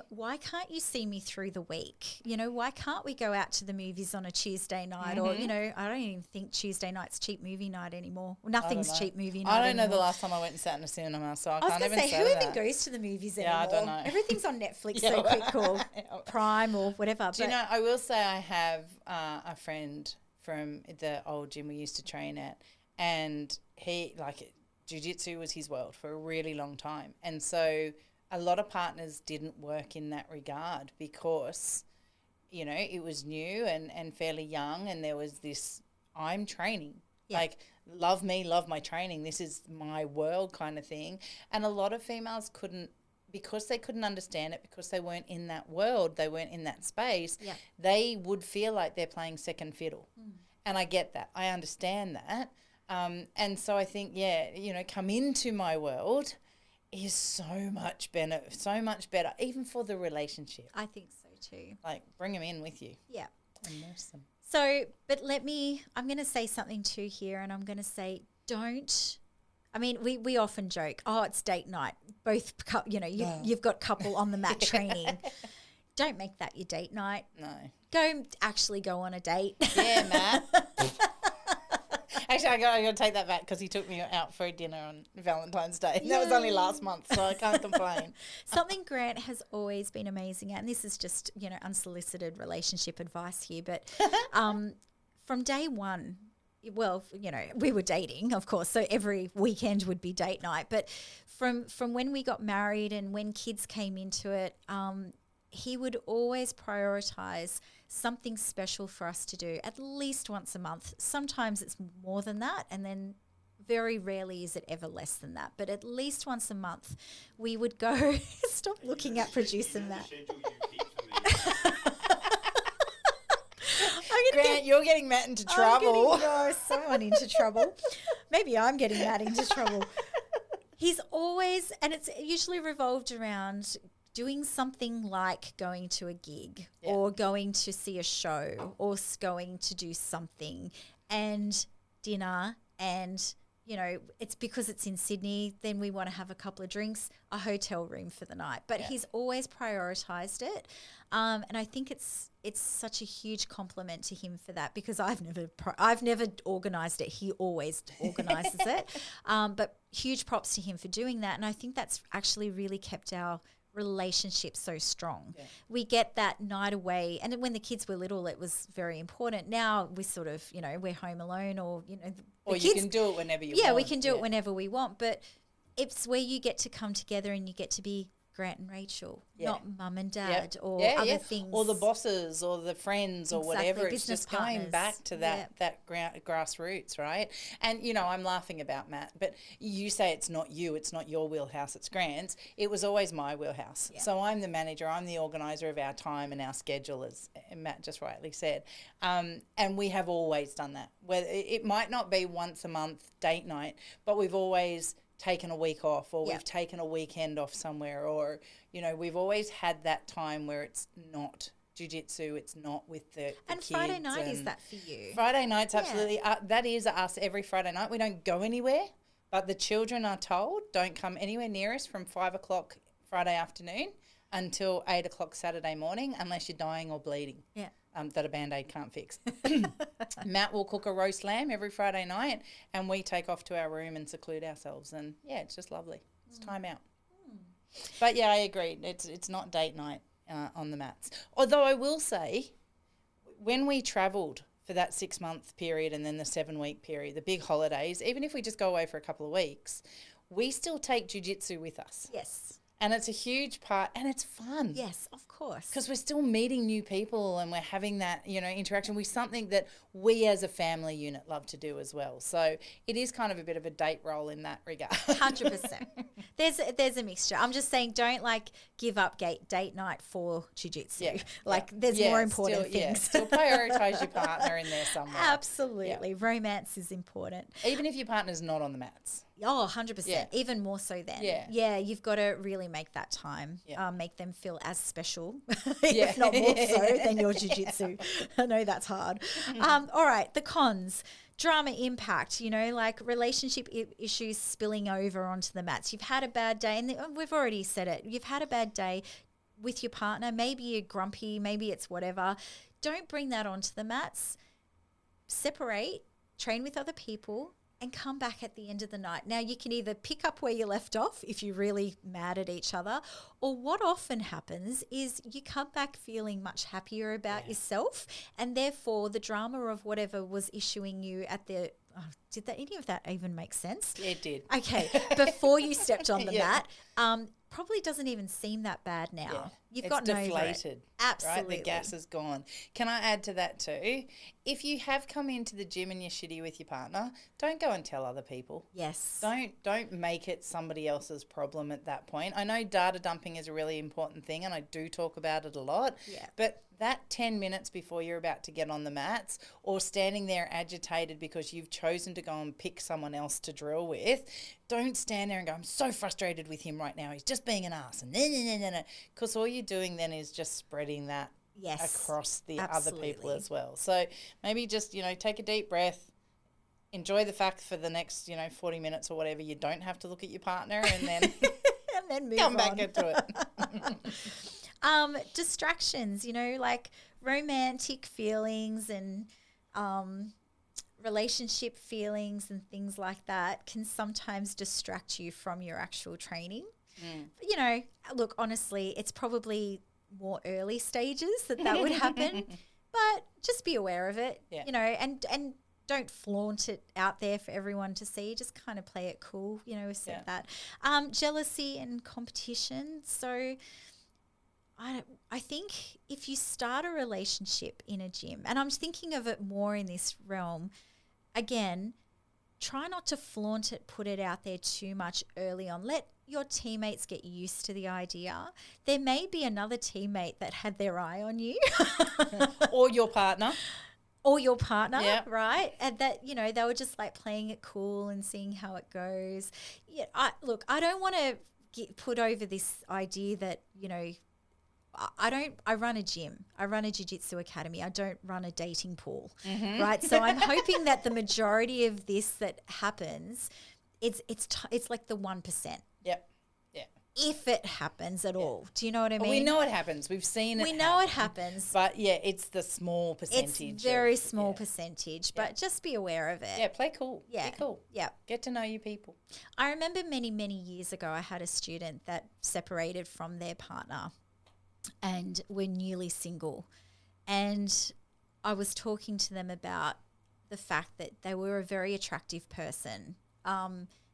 Why can't you see me through the week? You know, why can't we go out to the movies on a Tuesday night? Or, you know, I don't even think Tuesday night's cheap movie night anymore. Well, nothing's cheap movie night. I don't know anymore. the last time I went and sat in a cinema, so I was can't going even to say, say who that. even goes to the movies anymore? Yeah, I don't know. Everything's on Netflix so quick, or Prime or whatever. Do you know, I will say I have a friend from the old gym we used to train at, and he, like, jiu-jitsu was his world for a really long time. And so a lot of partners didn't work in that regard because, you know, it was new and fairly young, and there was this, I'm training. Yeah. Like, love me, love my training. This is my world kind of thing. And a lot of females couldn't, because they couldn't understand it, because they weren't in that world, they weren't in that space, they would feel like they're playing second fiddle. And I get that. I understand that. And so I think, you know, come into my world is so much better, even for the relationship. I think so too. Like, bring them in with you. Yeah. Immerse them. So, but I'm going to say something too here, and I'm going to say, we often joke, oh, it's date night. Both, you know, you've got couple on the mat training. Don't make that your date night. No. Go on a date. Yeah, Matt. Actually, I got to take that back because he took me out for a dinner on Valentine's Day. Yay. That was only last month, so I can't complain. Something Grant has always been amazing at, and this is just, you know, unsolicited relationship advice here, but from day one, well, you know, we were dating, of course, so every weekend would be date night. But from when we got married and when kids came into it, he would always prioritize something special for us to do at least once a month. Sometimes it's more than that, and then very rarely is it ever less than that. But at least once a month, we would go. Stop looking at producer Matt. Grant, you're getting Matt into trouble. Someone into trouble. Maybe I'm getting Matt into trouble. He's always, and it's usually revolved around doing something like going to a gig or going to see a show or going to do something, and dinner, and, you know, it's because it's in Sydney, then we want to have a couple of drinks, a hotel room for the night. But he's always prioritised it. And I think it's such a huge compliment to him for that, because I've never organised it. He always organises it. But huge props to him for doing that. And I think that's actually really kept our relationship so strong. We get that night away, and when the kids were little it was very important. Now we sort of, you know, we're home alone, or, you know, or you can do it whenever you want. Yeah, we can do it whenever we want, but it's where you get to come together and you get to be Grant and Rachel, not mum and dad or other things. Or the bosses or the friends or whatever. It's just partners. Going back to that grassroots, right? And, you know, I'm laughing about Matt, but you say it's not you, it's not your wheelhouse, it's Grant's. It was always my wheelhouse. Yeah. So I'm the manager, I'm the organiser of our time and our schedule, as Matt just rightly said. And we have always done that. Whether it might not be once a month date night, but we've always taken a week off, or we've taken a weekend off somewhere, or, you know, we've always had that time where it's not jiu-jitsu, it's not with the and kids. Friday night, is that for you? Friday nights, absolutely. That is us every Friday night. We don't go anywhere, but the children are told don't come anywhere near us from 5 o'clock Friday afternoon until 8 o'clock Saturday morning, unless you're dying or bleeding. Yeah. That a Band-Aid can't fix. Matt will cook a roast lamb every Friday night, and we take off to our room and seclude ourselves. And, it's just lovely. It's time out. But, I agree. It's not date night on the mats. Although I will say, when we travelled for that 6-month period and then the 7-week period, the big holidays, even if we just go away for a couple of weeks, we still take jiu-jitsu with us. Yes. And it's a huge part, and it's fun. Yes, of course. Because we're still meeting new people and we're having that, you know, interaction with something that we as a family unit love to do as well. So it is kind of a bit of a date role in that regard. 100%. There's a mixture. I'm just saying, don't give up date night for jiu-jitsu. Yeah. There's more important things. Yeah. Still prioritise your partner in there somewhere. Absolutely. Yeah. Romance is important. Even if your partner's not on the mats. Oh, 100%. Yeah. Even more so then. Yeah. Yeah, you've got to really make that time. Yeah. Make them feel as special, if not more so, than your jiu-jitsu. I know that's hard. All right, the cons. Drama impact, like relationship issues spilling over onto the mats. You've had a bad day, and we've already said it. You've had a bad day with your partner. Maybe you're grumpy, maybe it's whatever. Don't bring that onto the mats. Separate, train with other people, and come back at the end of the night. Now, you can either pick up where you left off if you're really mad at each other, or what often happens is you come back feeling much happier about yourself, and therefore the drama of whatever was issuing you at the did that any of that even make sense? Yeah, it did. Okay, before you stepped on the mat, probably doesn't even seem that bad now. Yeah. You've It's gotten deflated, over it. Absolutely. Right? The gas is gone. Can I add to that too? If you have come into the gym and you're shitty with your partner, don't go and tell other people. Yes. Don't make it somebody else's problem at that point. I know data dumping is a really important thing, and I do talk about it a lot. Yeah. But that 10 minutes before you're about to get on the mats, or standing there agitated because you've chosen to go and pick someone else to drill with, don't stand there and go, I'm so frustrated with him right now. He's just being an ass. And because all you're doing then is just spreading that across the other people as well. So maybe just, take a deep breath, enjoy the fact for the next, 40 minutes or whatever, you don't have to look at your partner, and then, and then move come on. back into it. Distractions, like romantic feelings and relationship feelings and things like that can sometimes distract you from your actual training. But, look, honestly, it's probably more early stages that would happen, but just be aware of it, and don't flaunt it out there for everyone to see. Just kind of play it cool, we've said that. Jealousy and competition. So I think if you start a relationship in a gym, and I'm thinking of it more in this realm, again, try not to flaunt it, put it out there too much early on. Let your teammates get used to the idea. There may be another teammate that had their eye on you. Or your partner. Or your partner, right? And that, they were just like playing it cool and seeing how it goes. Yeah, I don't want to put over this idea that, I run a gym. I run a Jiu Jitsu academy. I don't run a dating pool, right? So I'm hoping that the majority of this that happens, it's like the 1%. Yep. Yeah. If it happens at all. Do you know what I mean? Well, we know it happens. We've seen it. We know it happens. But it's the small percentage. It's very small percentage, but just be aware of it. Yeah, play cool. Yeah. Be cool. Yeah. Get to know your people. I remember many, many years ago, I had a student that separated from their partner and were newly single. And I was talking to them about the fact that they were a very attractive person,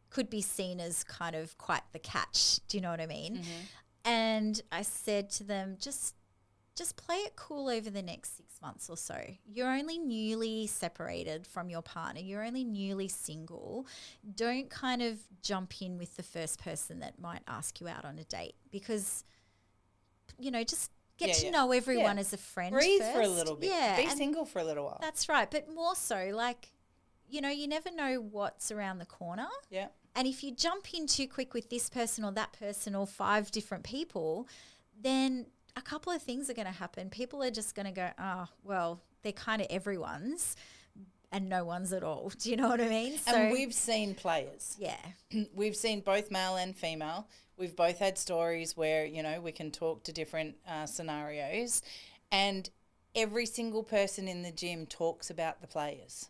could be seen as kind of quite the catch. Do you know what I mean? And I said to them, just play it cool over the next 6 months or so. You're only newly separated from your partner. You're only newly single. Don't kind of jump in with the first person that might ask you out on a date, because just get to know everyone as a friend. Breathe first. for a little bit. Yeah. Be single for a little while. That's right. But more so, like, you never know what's around the corner. Yeah. And if you jump in too quick with this person or that person or 5 different people, then a couple of things are going to happen. People are just going to go, well, they're kind of everyone's and no one's at all. Do you know what I mean? And we've seen players. Yeah. We've seen both male and female. We've both had stories where, we can talk to different scenarios, and every single person in the gym talks about the players.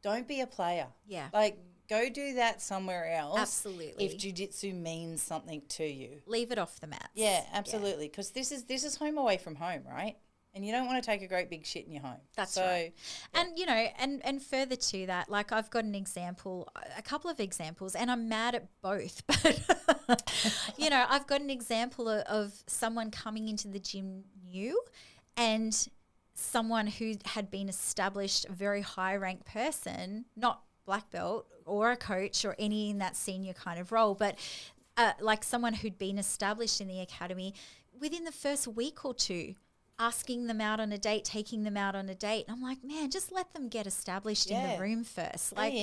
Don't be a player. Yeah. Like, go do that somewhere else. Absolutely. If jiu-jitsu means something to you. Leave it off the mats. Yeah, absolutely. Because this is home away from home, right? And you don't want to take a great big shit in your home. That's right. Yeah. And, and further to that, like, I've got a couple of examples, and I'm mad at both. But, I've got an example of someone coming into the gym new, and someone who had been established, a very high-ranked person, not black belt or a coach or any in that senior kind of role, but like someone who'd been established in the academy, within the first week or two, asking them out on a date, taking them out on a date. And I'm like, man, just let them get established in the room first. Like,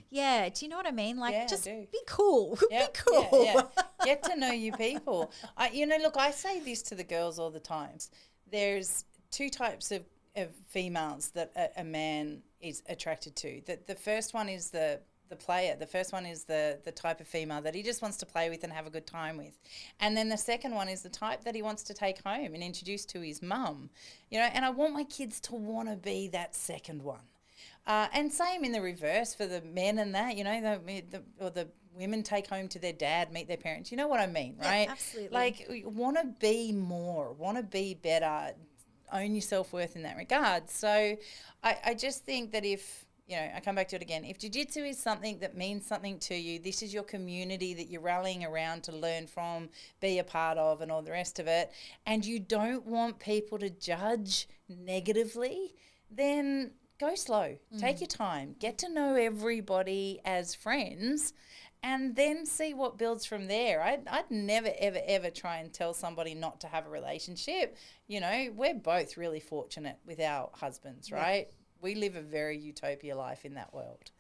yeah, do you know what I mean? Like, just be cool. Yep. Be cool. Yeah. Get to know your people. Look, I say this to the girls all the time. There's 2 types of females that a man is attracted to. The first one is the player. The first one is the type of female that he just wants to play with and have a good time with. And then the second one is the type that he wants to take home and introduce to his mum. And I want my kids to want to be that second one. And same in the reverse for the men and that, or the women take home to their dad, meet their parents. You know what I mean, right? Yeah, absolutely. Like, want to be more, want to be better, own your self-worth in that regard. So I just think that if, I come back to it again, if jiu-jitsu is something that means something to you, this is your community that you're rallying around to learn from, be a part of, and all the rest of it, and you don't want people to judge negatively, then go slow. Take your time. Get to know everybody as friends and then see what builds from there. I'd never, ever, ever try and tell somebody not to have a relationship. We're both really fortunate with our husbands, right? Yeah. We live a very utopia life in that world.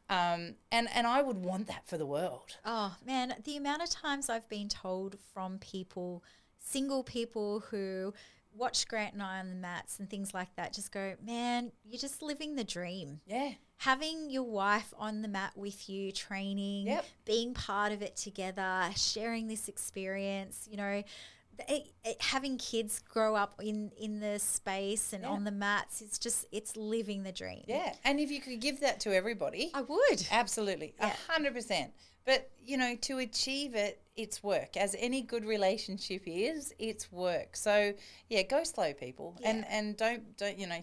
And I would want that for the world. Oh, man, the amount of times I've been told from people, single people who watch Grant and I on the mats and things like that, just go, man, you're just living the dream. Yeah. Having your wife on the mat with you, training, being part of it together, sharing this experience, having kids grow up in the space and on the mats, it's living the dream. Yeah. And if you could give that to everybody. I would. Absolutely. 100%. But, to achieve it, it's work. As any good relationship is, it's work. So, go slow, people. Yeah. And don't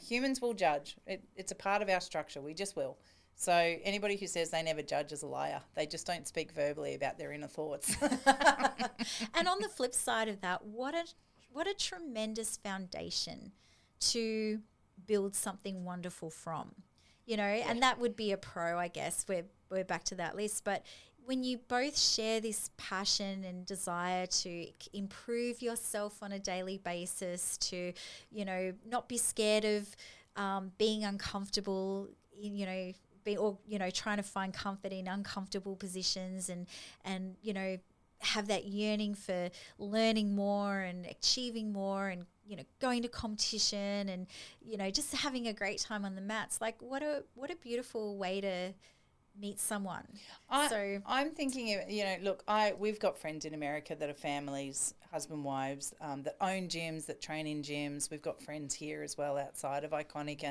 humans will judge. It's a part of our structure. We just will. So anybody who says they never judge is a liar. They just don't speak verbally about their inner thoughts. And on the flip side of that, what a tremendous foundation to build something wonderful from, and that would be a pro, I guess. We're back to that list. But when you both share this passion and desire to improve yourself on a daily basis, to, not be scared of being uncomfortable, trying to find comfort in uncomfortable positions and have that yearning for learning more and achieving more and, going to competition and, just having a great time on the mats. Like, what a beautiful way to meet someone. I'm thinking of, we've got friends in America that are families, husband, wives, that own gyms, that train in gyms. We've got friends here as well outside of Iconic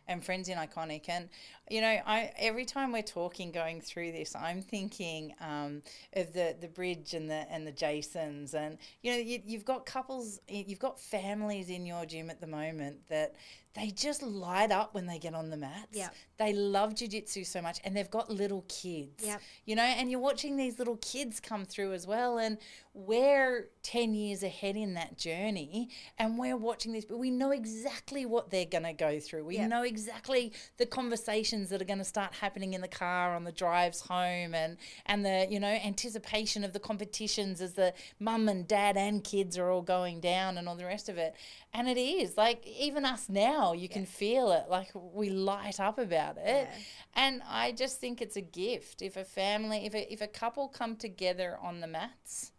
and friends in Iconic. And, every time we're talking, going through this, I'm thinking of the Bridge and the Jasons. And, you've got couples, you've got families in your gym at the moment that they just light up when they get on the mats. Yep. They love jiu-jitsu so much, and they've got little kids. Yep. And you're watching these little kids come through as well, and we're 10 years ahead in that journey, and we're watching this, but we know exactly what they're going to go through. We know exactly the conversations that are going to start happening in the car on the drives home, and the, anticipation of the competitions as the mum and dad and kids are all going down and all the rest of it. And it is, like, even us now, you can feel it, like we light up about it. Yeah. And I just think it's a gift. If a family, if a couple come together on the mats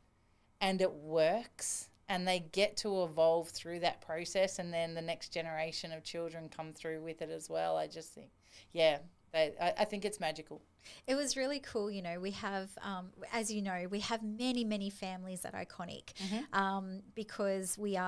and it works and they get to evolve through that process, and then the next generation of children come through with it as well, I just think, I think it's magical. It was really cool. We have, as you know, we have many, many families at Iconic, because we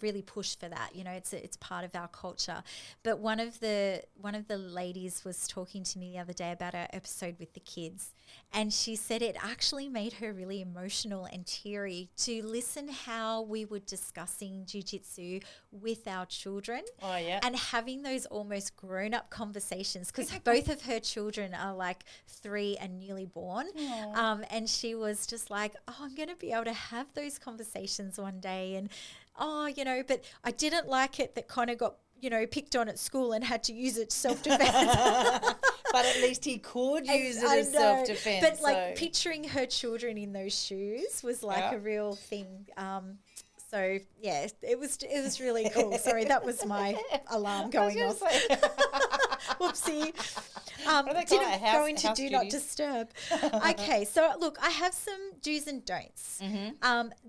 really push for that. It's part of our culture. But one of the ladies was talking to me the other day about our episode with the kids, and she said it actually made her really emotional and teary to listen how we were discussing jiu-jitsu with our children. Oh, yeah. And having those almost grown-up conversations, because both of her children are like 3 and newly born. And she was just like, I'm going to be able to have those conversations one day. And, but I didn't like it that Connor got, picked on at school and had to use it self-defense. But at least he could use it as self-defense. But picturing her children in those shoes was like a real thing. So yeah, it was really cool. Sorry, that was my alarm going off. Whoopsie. Didn't go into do not disturb. Okay, so look, I have some do's and don'ts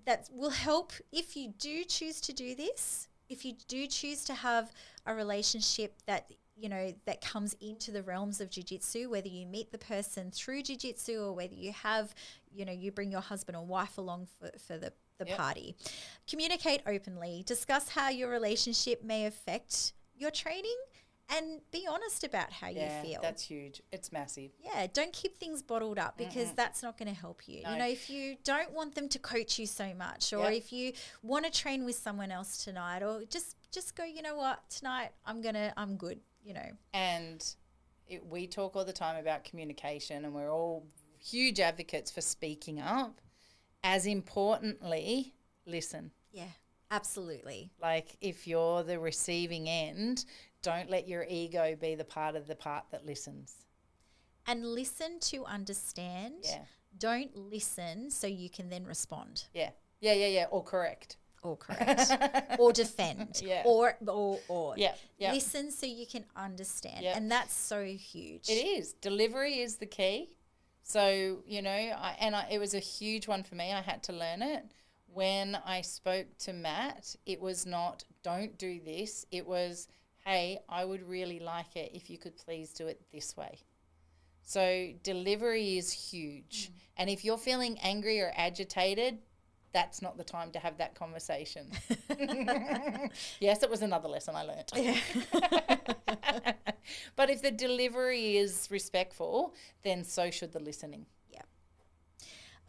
that will help if you do choose to do this. If you do choose to have a relationship that, you know, that comes into the realms of jiu-jitsu, whether you meet the person through jiu-jitsu or whether you have, you know, you bring your husband or wife along for the party. Communicate openly. Discuss how your relationship may affect your training and be honest about how you feel. That's huge. It's massive. Yeah, don't keep things bottled up because that's not going to help you. No. You know, if you don't want them to coach you so much, or if you want to train with someone else tonight, or just go, you know what, tonight I'm good, you know. And we talk all the time about communication, and we're all huge advocates for speaking up. As importantly, listen. Yeah, absolutely. Like, if you're the receiving end, don't let your ego be the part that listens. And listen to understand. Yeah. Don't listen so you can then respond. Yeah. Or correct. Or defend. Yeah. Or. Yeah. Listen so you can understand. Yeah. And that's so huge. It is. Delivery is the key. So, you know, it was a huge one for me. I had to learn it. When I spoke to Matt, it was not, don't do this. It was, hey, I would really like it if you could please do it this way. So delivery is huge. And if you're feeling angry or agitated, that's not the time to have that conversation. Yes, it was another lesson I learned. Yeah. But if the delivery is respectful, then so should the listening. Yeah.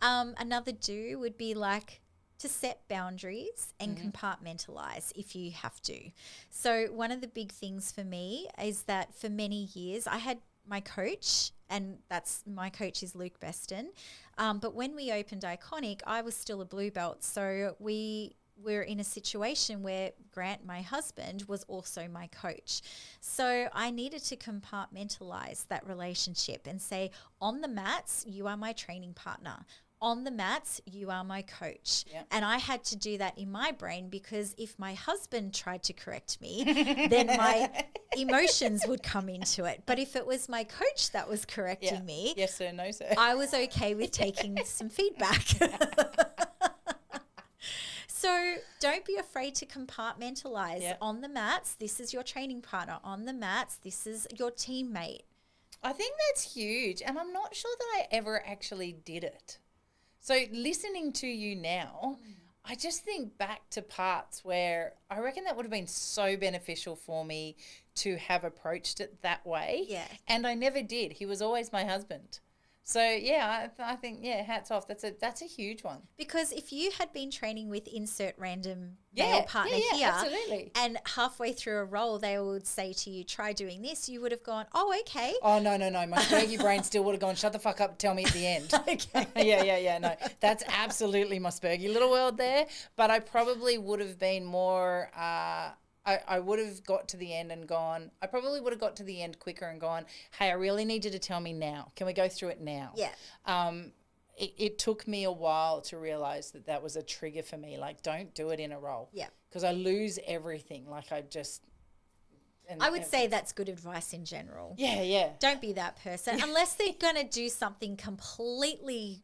Another do would be like to set boundaries and compartmentalize if you have to. So one of the big things for me is that for many years I had my coach, and my coach is Luke Beston. But when we opened Iconic, I was still a blue belt. So we were in a situation where Grant, my husband, was also my coach. So I needed to compartmentalize that relationship and say, on the mats, you are my training partner. On the mats, you are my coach. Yep. And I had to do that in my brain, because if my husband tried to correct me, then my emotions would come into it. But if it was my coach that was correcting me, yes sir, no sir, I was okay with taking some feedback. So don't be afraid to compartmentalize. Yep. On the mats, this is your training partner. On the mats, this is your teammate. I think that's huge. And I'm not sure that I ever actually did it. So listening to you now, I just think back to parts where I reckon that would have been so beneficial for me to have approached it that way. Yeah. And I never did. He was always my husband. So, yeah, I think, hats off. That's a huge one. Because if you had been training with insert random male partner here, absolutely. And halfway through a roll they would say to you, try doing this, you would have gone, oh, okay. Oh, no. My spurgy brain still would have gone, shut the fuck up, tell me at the end. Okay. Yeah. No, that's absolutely my spurgy little world there. But I probably would have been more... I would have got to the end and gone, I probably would have got to the end quicker and gone, hey, I really need you to tell me now. Can we go through it now? Yeah. It took me a while to realise that was a trigger for me. Like, don't do it in a roll. Yeah. Because I lose everything. Like, I would say that's good advice in general. Yeah. Don't be that person. Unless they're going to do something completely...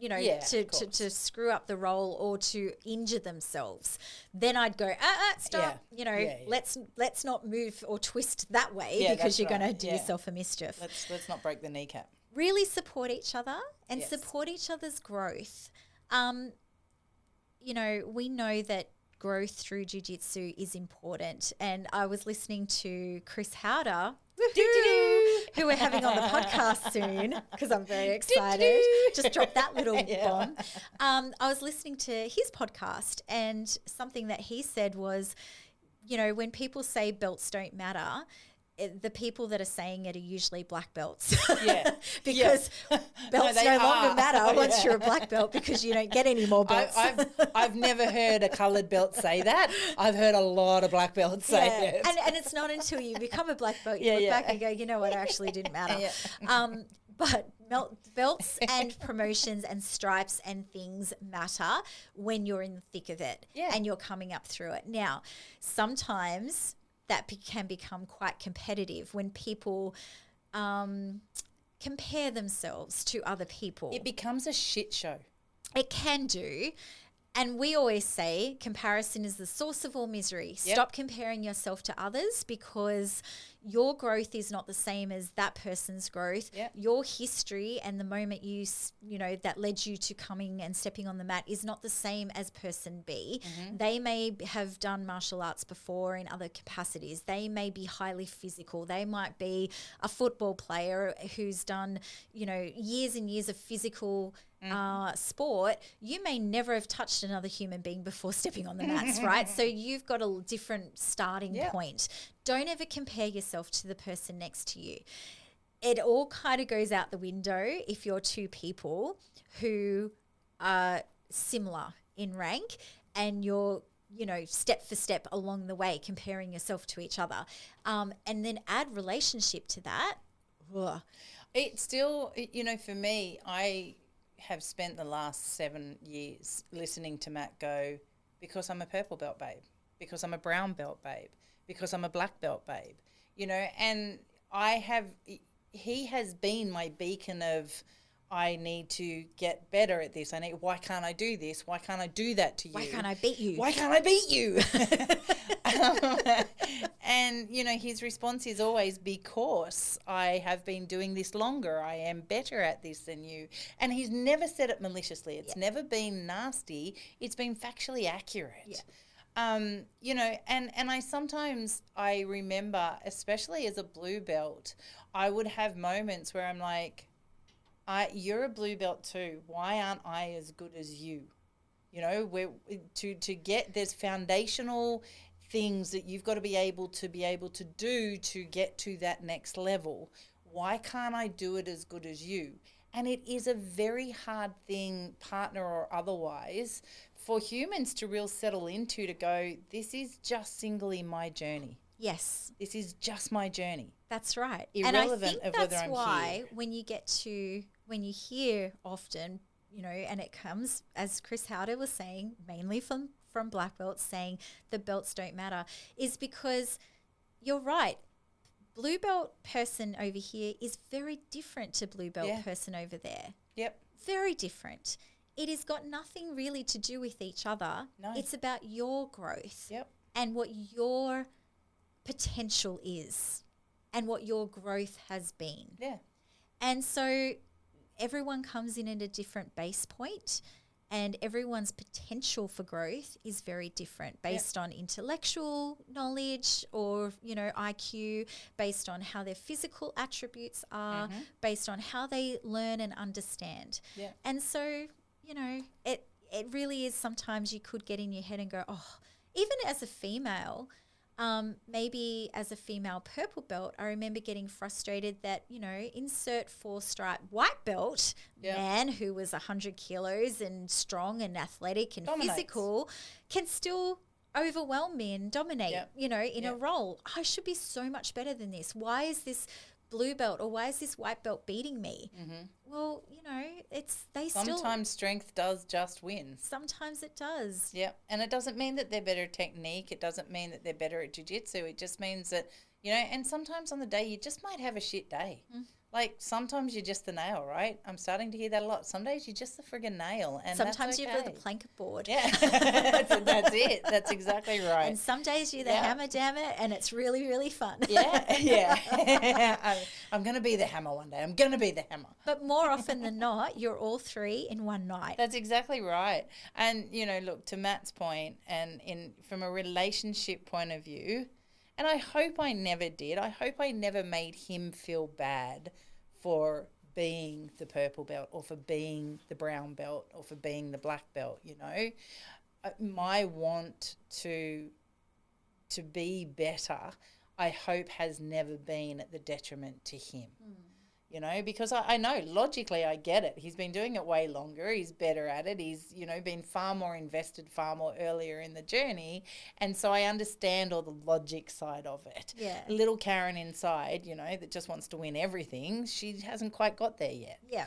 to screw up the role or to injure themselves, then I'd go, stop, let's not move or twist that way because you're going to do yourself a mischief. Let's not break the kneecap. Really support each other and support each other's growth. We know that growth through jiu-jitsu is important. And I was listening to Chris Howder, who we're having on the podcast soon, because I'm very excited. Just dropped that little bomb. I was listening to his podcast, and something that he said was, when people say belts don't matter, the people that are saying it are usually black belts. Yeah. Because belts no longer matter once you're a black belt, because you don't get any more belts. I've never heard a coloured belt say that. I've heard a lot of black belts say it. And it's not until you become a black belt you look back and go, you know what, it actually didn't matter. But belts and promotions and stripes and things matter when you're in the thick of it and you're coming up through it. Now, sometimes that can become quite competitive when people compare themselves to other people. It becomes a shit show. It can do. And we always say comparison is the source of all misery. Yep. Stop comparing yourself to others, because your growth is not the same as that person's growth. Yep. Your history and the moment you know, that led you to coming and stepping on the mat is not the same as person B. They may have done martial arts before in other capacities. They may be highly physical. They might be a football player who's done, you know, years and years of physical sport. You may never have touched another human being before stepping on the mats, right? So you've got a different starting point. Don't ever compare yourself to the person next to you. It all kind of goes out the window if you're two people who are similar in rank and you're, you know, step for step along the way comparing yourself to each other. And then add relationship to that. Ugh. It's still, you know, for me, I have spent the last 7 years listening to Matt go, because I'm a purple belt babe, because I'm a brown belt babe, because I'm a black belt babe, you know, and he has been my beacon of, I need to get better at this. Why can't I do this? Why can't I do that to you? Why can't I beat you? Why can't I beat you? And, you know, his response is always, because I have been doing this longer. I am better at this than you. And he's never said it maliciously. It's never been nasty. It's been factually accurate. You know, and I remember, especially as a blue belt, I would have moments where I'm like, you're a blue belt too. Why aren't I as good as you? You know, to get, there's foundational things that you've got to be able to do to get to that next level. Why can't I do it as good as you? And it is a very hard thing, partner or otherwise, for humans to real settle into, to go, this is just singly my journey. Yes. This is just my journey. That's right. Irrelevant and I think of whether that's I'm why here. when you hear often, you know, and it comes, as Chris Howder was saying, mainly from black belts, saying the belts don't matter, is because you're right. Blue belt person over here is very different to blue belt person over there. Yep. Very different. It has got nothing really to do with each other. No. It's about your growth. Yep. And what your potential is and what your growth has been. Yeah. And so everyone comes in at a different base point, and everyone's potential for growth is very different based on intellectual knowledge or, you know, IQ, based on how their physical attributes are, based on how they learn and understand. Yeah. And so, you know, it really is, sometimes you could get in your head and go, oh, even as a female, maybe as a female purple belt, I remember getting frustrated that, you know, insert 4-stripe white belt man who was 100 kilos and strong and athletic and physical can still overwhelm me and dominate, you know, in a role. I should be so much better than this. Why is this blue belt or why is this white belt beating me? Well, you know, sometimes strength does just win. Sometimes it does. Yeah. And it doesn't mean that they're better at technique. It doesn't mean that they're better at jiu-jitsu. It just means that, you know, and sometimes on the day you just might have a shit day. Like sometimes you're just the nail, right? I'm starting to hear that a lot. Some days you're just the friggin' nail, and sometimes that's okay. you're the plank board. Yeah, that's it. That's exactly right. And some days you're the hammer, damn it, and it's really, really fun. I'm going to be the hammer one day. I'm going to be the hammer. But more often than not, you're all three in one night. That's exactly right. And, you know, look, to Matt's point, and from a relationship point of view, and I hope I never did. I hope I never made him feel bad for being the purple belt or for being the brown belt or for being the black belt, you know. My want to be better, I hope, has never been at the detriment to him. You know, because I know logically I get it. He's been doing it way longer. He's better at it. He's, you know, been far more invested, far more earlier in the journey. And so I understand all the logic side of it. Yeah. Little Karen inside, you know, that just wants to win everything, she hasn't quite got there yet. Yeah.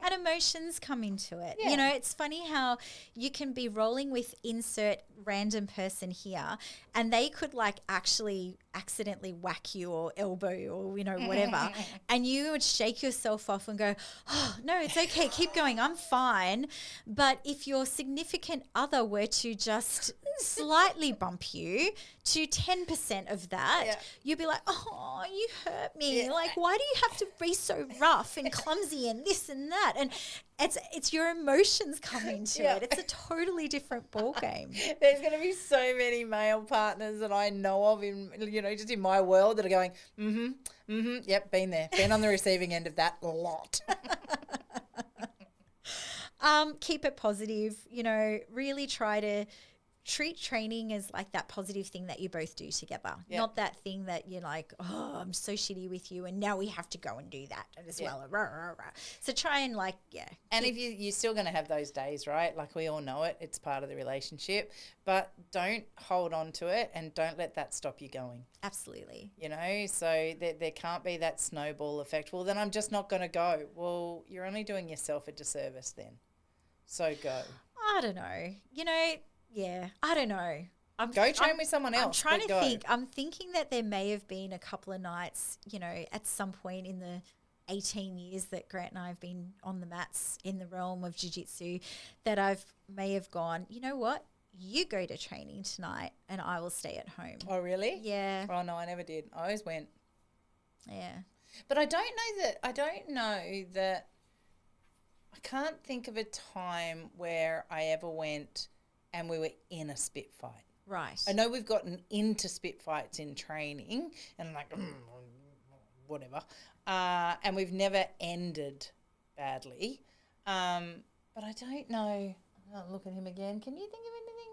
And emotions come into it. Yeah. You know, it's funny how you can be rolling with insert random person here and they could like actually accidentally whack you or elbow you or, you know, whatever. And you would shake yourself off and go, oh, no, it's okay. Keep going. I'm fine. But if your significant other were to just slightly bump you to 10% of that, you'd be like, oh, you hurt me. Like, why do you have to be so rough and clumsy and this and that? And it's your emotions come into it. It's a totally different ball game. There's going to be so many male partners that I know of in, you know, just in my world that are going, yep, been there. Been on the receiving end of that a lot. Keep it positive, you know, really try to treat training as like that positive thing that you both do together, not that thing that you're like, oh, I'm so shitty with you and now we have to go and do that as well. Rah, rah, rah. So try and like, And if you're still going to have those days, right? Like we all know it, it's part of the relationship, but don't hold on to it and don't let that stop you going. Absolutely. You know, so there can't be that snowball effect. Well, then I'm just not going to go. Well, you're only doing yourself a disservice then. So go. I don't know. You know, I don't know. Go train with someone else. I'm trying to think. I'm thinking that there may have been a couple of nights, you know, at some point in the 18 years that Grant and I have been on the mats in the realm of jiu-jitsu that may have gone, you know what? You go to training tonight and I will stay at home. Oh, really? Yeah. Oh, no, I never did. I always went. Yeah. But I don't know that I can't think of a time where I ever went and we were in a spit fight. Right. I know we've gotten into spit fights in training and like, whatever. And we've never ended badly. But I don't know. I'll look at him again. Can you think of anything?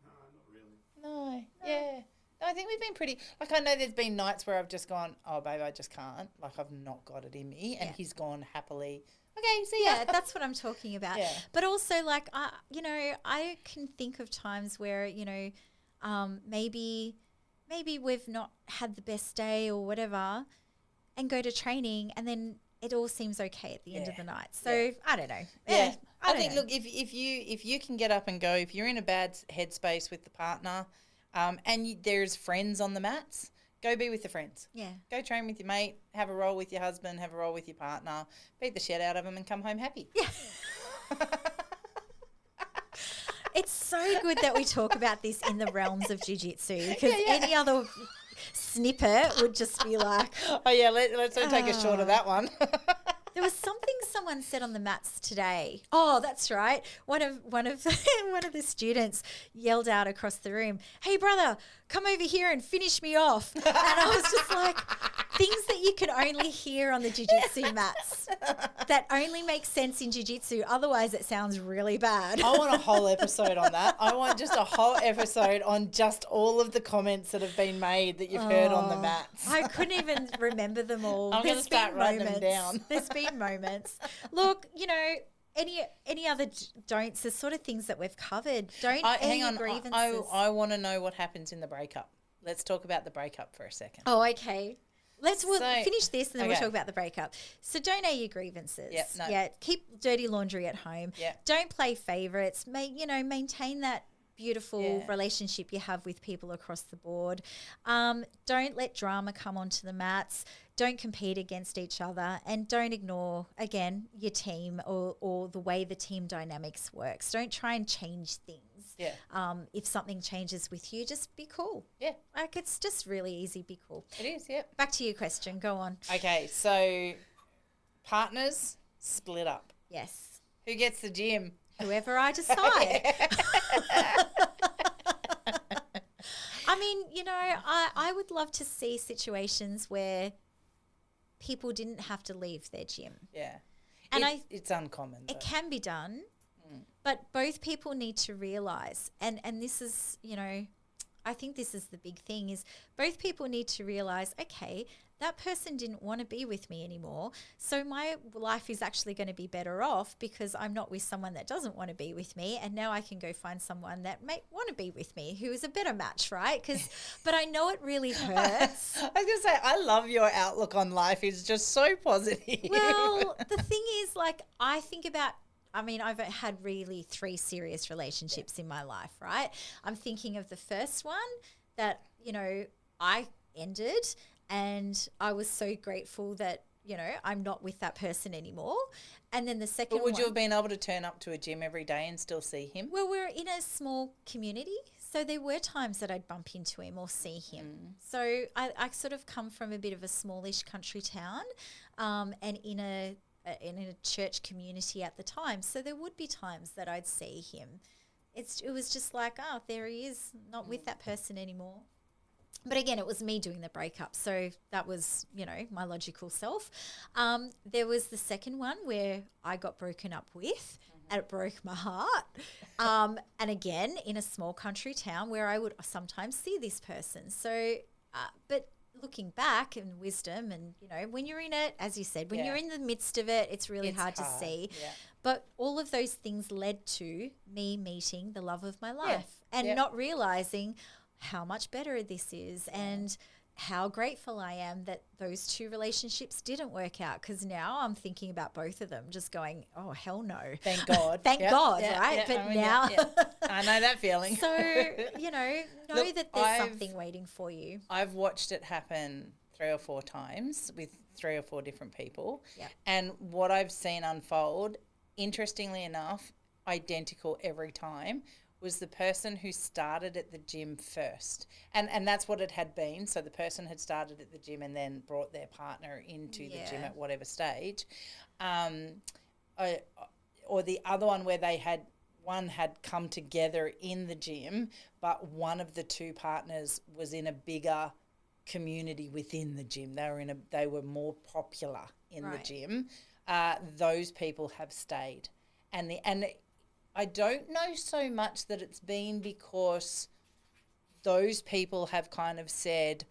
No, not really. No. Yeah. No, I think we've been pretty, like I know there's been nights where I've just gone, oh, babe, I just can't. Like I've not got it in me. And he's gone happily, okay, see ya. Yeah, that's what I'm talking about. Yeah. But also, like, you know, I can think of times where, you know, maybe we've not had the best day or whatever and go to training and then it all seems okay at the end of the night. So, I don't know. Yeah. I think, know. look, if you can get up and go, if you're in a bad headspace with the partner and there's friends on the mats, go be with the friends. Yeah. Go train with your mate, have a roll with your husband, have a roll with your partner, beat the shit out of them and come home happy. Yeah. It's so good that we talk about this in the realms of jiu-jitsu because any other snippet would just be like... Oh, yeah, let's take a shot of that one. There was something someone said on the mats today. Oh, that's right. One of the students yelled out across the room, "Hey, brother, come over here and finish me off." And I was just like, things that you can only hear on the jiu-jitsu mats that only make sense in jiu-jitsu. Otherwise, it sounds really bad. I want a whole episode on that. I want just a whole episode on just all of the comments that have been made that you've heard on the mats. I couldn't even remember them all. I'm going to start writing them down. There's been moments. Look, you know, any other don'ts, the sort of things that we've covered. Don't hang on. grievances. I want to know what happens in the breakup. Let's talk about the breakup for a second. Oh, okay. We'll finish this and then we'll talk about the breakup. So don't air your grievances. Yep, no. Yeah, keep dirty laundry at home. Yep. Don't play favourites. Maintain that beautiful relationship you have with people across the board. Don't let drama come onto the mats. Don't compete against each other and don't ignore, again, your team or the way the team dynamics works. Don't try and change things. Yeah. If something changes with you, just be cool. Yeah. Like it's just really easy, be cool. It is, yep. Back to your question. Go on. Okay, so partners split up. Yes. Who gets the gym? Whoever I decide. I mean, you know, I would love to see situations where people didn't have to leave their gym. Yeah. And it's uncommon. It can be done, but both people need to realise, and this is, you know, I think this is the big thing, is both people need to realise, okay, that person didn't want to be with me anymore, so my life is actually going to be better off because I'm not with someone that doesn't want to be with me, and now I can go find someone that may want to be with me who is a better match, right? But I know it really hurts. I was going to say, I love your outlook on life. It's just so positive. Well, the thing is, like, I think about, I mean, I've had really 3 serious relationships in my life, right? I'm thinking of the first one that, you know, I ended, and I was so grateful that, you know, I'm not with that person anymore. And then the second But would you one- have been able to turn up to a gym every day and still see him? Well, we're in a small community, so there were times that I'd bump into him or see him. So I sort of come from a bit of a smallish country town, and in a church community at the time. So there would be times that I'd see him. It was just like, oh, there he is, not with that person anymore. But again, it was me doing the breakup. So that was, you know, my logical self. There was the second one where I got broken up with, and it broke my heart. And again, in a small country town where I would sometimes see this person. So, but looking back in wisdom and, you know, when you're in it, as you said, when you're in the midst of it, it's really hard to see. Yeah. But all of those things led to me meeting the love of my life and not realizing how much better this is and how grateful I am that those two relationships didn't work out, because now I'm thinking about both of them just going, oh, hell no. Thank God. Thank God, right? But now. I know that feeling. So, you know Look, that there's something waiting for you. I've watched it happen 3 or 4 times with 3 or 4 different people. Yeah. And what I've seen unfold, interestingly enough, identical every time, was the person who started at the gym first. And that's what it had been. So the person had started at the gym and then brought their partner into the gym at whatever stage. Or the other one where one had come together in the gym, but one of the two partners was in a bigger community within the gym. They were more popular in the gym. Those people have stayed. And I don't know so much that it's been because those people have kind of said,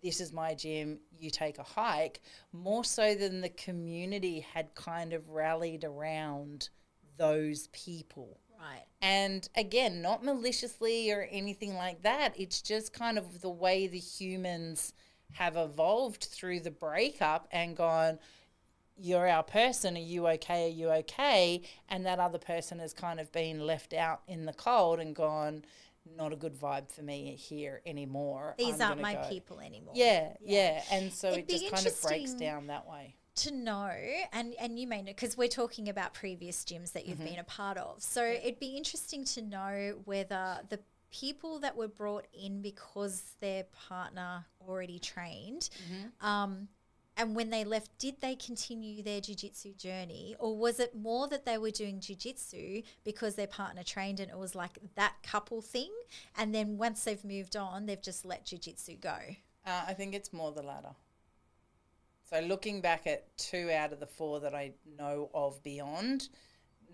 this is my gym, you take a hike, more so than the community had kind of rallied around those people. Right. And again, not maliciously or anything like that. It's just kind of the way the humans have evolved through the breakup and gone, you're our person, are you okay, are you okay? And that other person has kind of been left out in the cold and gone, not a good vibe for me here anymore. These aren't my people anymore. Yeah. And so it just kind of breaks interesting down that way. To know, and you may know, because we're talking about previous gyms that you've been a part of. So it'd be interesting to know whether the people that were brought in because their partner already trained, and when they left, did they continue their jiu-jitsu journey, or was it more that they were doing jiu-jitsu because their partner trained and it was like that couple thing, and then once they've moved on, they've just let jiu-jitsu go? I think it's more the latter. So looking back at 2 out of the 4 that I know of beyond,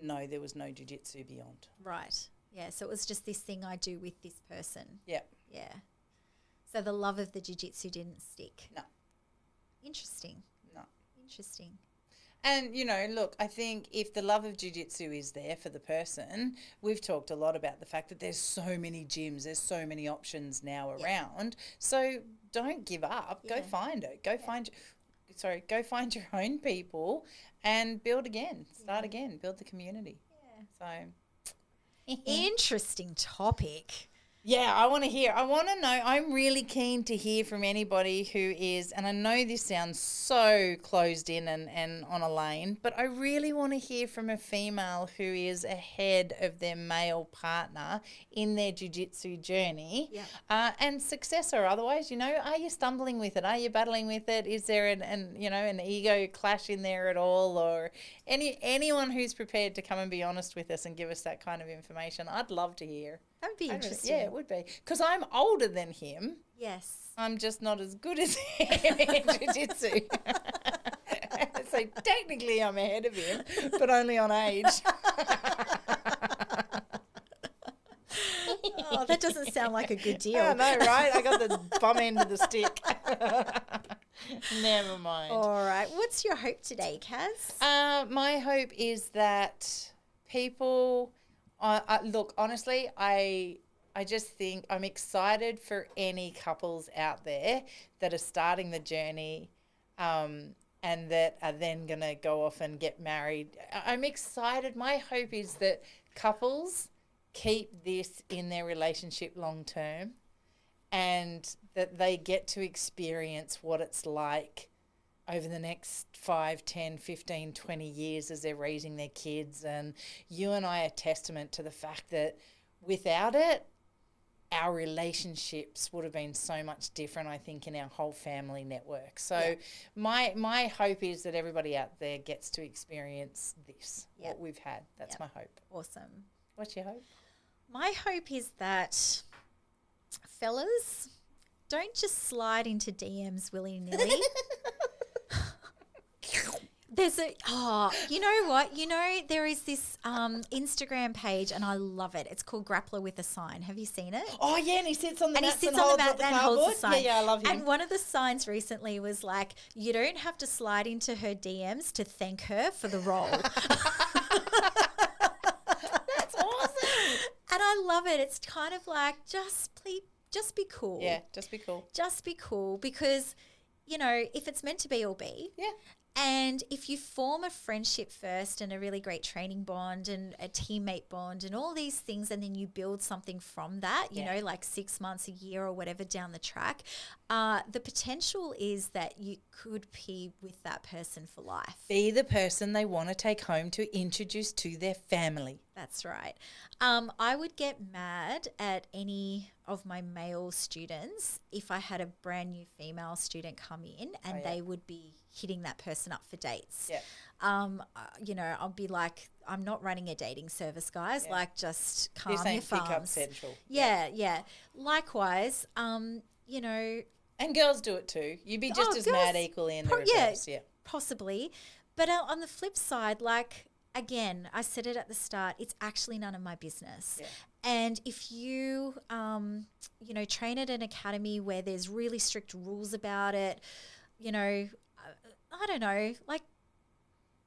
no, there was no jiu-jitsu beyond. Right. Yeah, so it was just this thing I do with this person. Yeah. Yeah. So the love of the jiu-jitsu didn't stick. No. Interesting. No. Interesting. And, you know, look, I think if the love of jiu-jitsu is there for the person, we've talked a lot about the fact that there's so many gyms, there's so many options now around. So don't give up. Go find it. Go find your own people and build again. Start again. Build the community. Yeah. So interesting topic. Yeah, I want to hear. I want to know. I'm really keen to hear from anybody who is, and I know this sounds so closed in and on a lane, but I really want to hear from a female who is ahead of their male partner in their jiu-jitsu journey, and success or otherwise. You know, are you stumbling with it? Are you battling with it? Is there an ego clash in there at all, or anyone who's prepared to come and be honest with us and give us that kind of information? I'd love to hear. That would be interesting. Yeah, it would be. Because I'm older than him. Yes. I'm just not as good as him in jiu-jitsu. So technically I'm ahead of him, but only on age. Oh, that doesn't sound like a good deal. I know, right? I got the bum end of the stick. Never mind. All right. What's your hope today, Kaz? My hope is that people... look, honestly, I just think I'm excited for any couples out there that are starting the journey and that are then going to go off and get married. I'm excited. My hope is that couples keep this in their relationship long term and that they get to experience what it's like over the next 5, 10, 15, 20 years as they're raising their kids. And you and I are testament to the fact that without it, our relationships would have been so much different, I think, in our whole family network. So my hope is that everybody out there gets to experience this, what we've had. That's my hope. Awesome. What's your hope? My hope is that fellas don't just slide into DMs willy-nilly. There's you know what? There is this Instagram page, and I love it. It's called Grappler with a Sign. Have you seen it? Oh, yeah, and he sits on the mat and holds the sign. Yeah, I love him. And one of the signs recently was like, you don't have to slide into her DMs to thank her for the role. That's awesome. And I love it. It's kind of like, just be cool. Yeah, just be cool. Just be cool because, if it's meant to be, it'll be. Yeah. And if you form a friendship first and a really great training bond and a teammate bond and all these things, and then you build something from that, you know, like 6 months, a year or whatever down the track, the potential is that you could be with that person for life. Be the person they want to take home to introduce to their family. That's right. I would get mad at any of my male students if I had a brand new female student come in and they would be hitting that person up for dates. Yeah. I'll be like, I'm not running a dating service, guys. Yeah. Like, just calm You're your saying pick up farms. central. Yeah. Likewise, and girls do it too. You'd be just as mad equally in the reverse. Yeah. Possibly. But on the flip side, like, again, I said it at the start, it's actually none of my business. Yeah. And if you, train at an academy where there's really strict rules about it, I don't know. Like,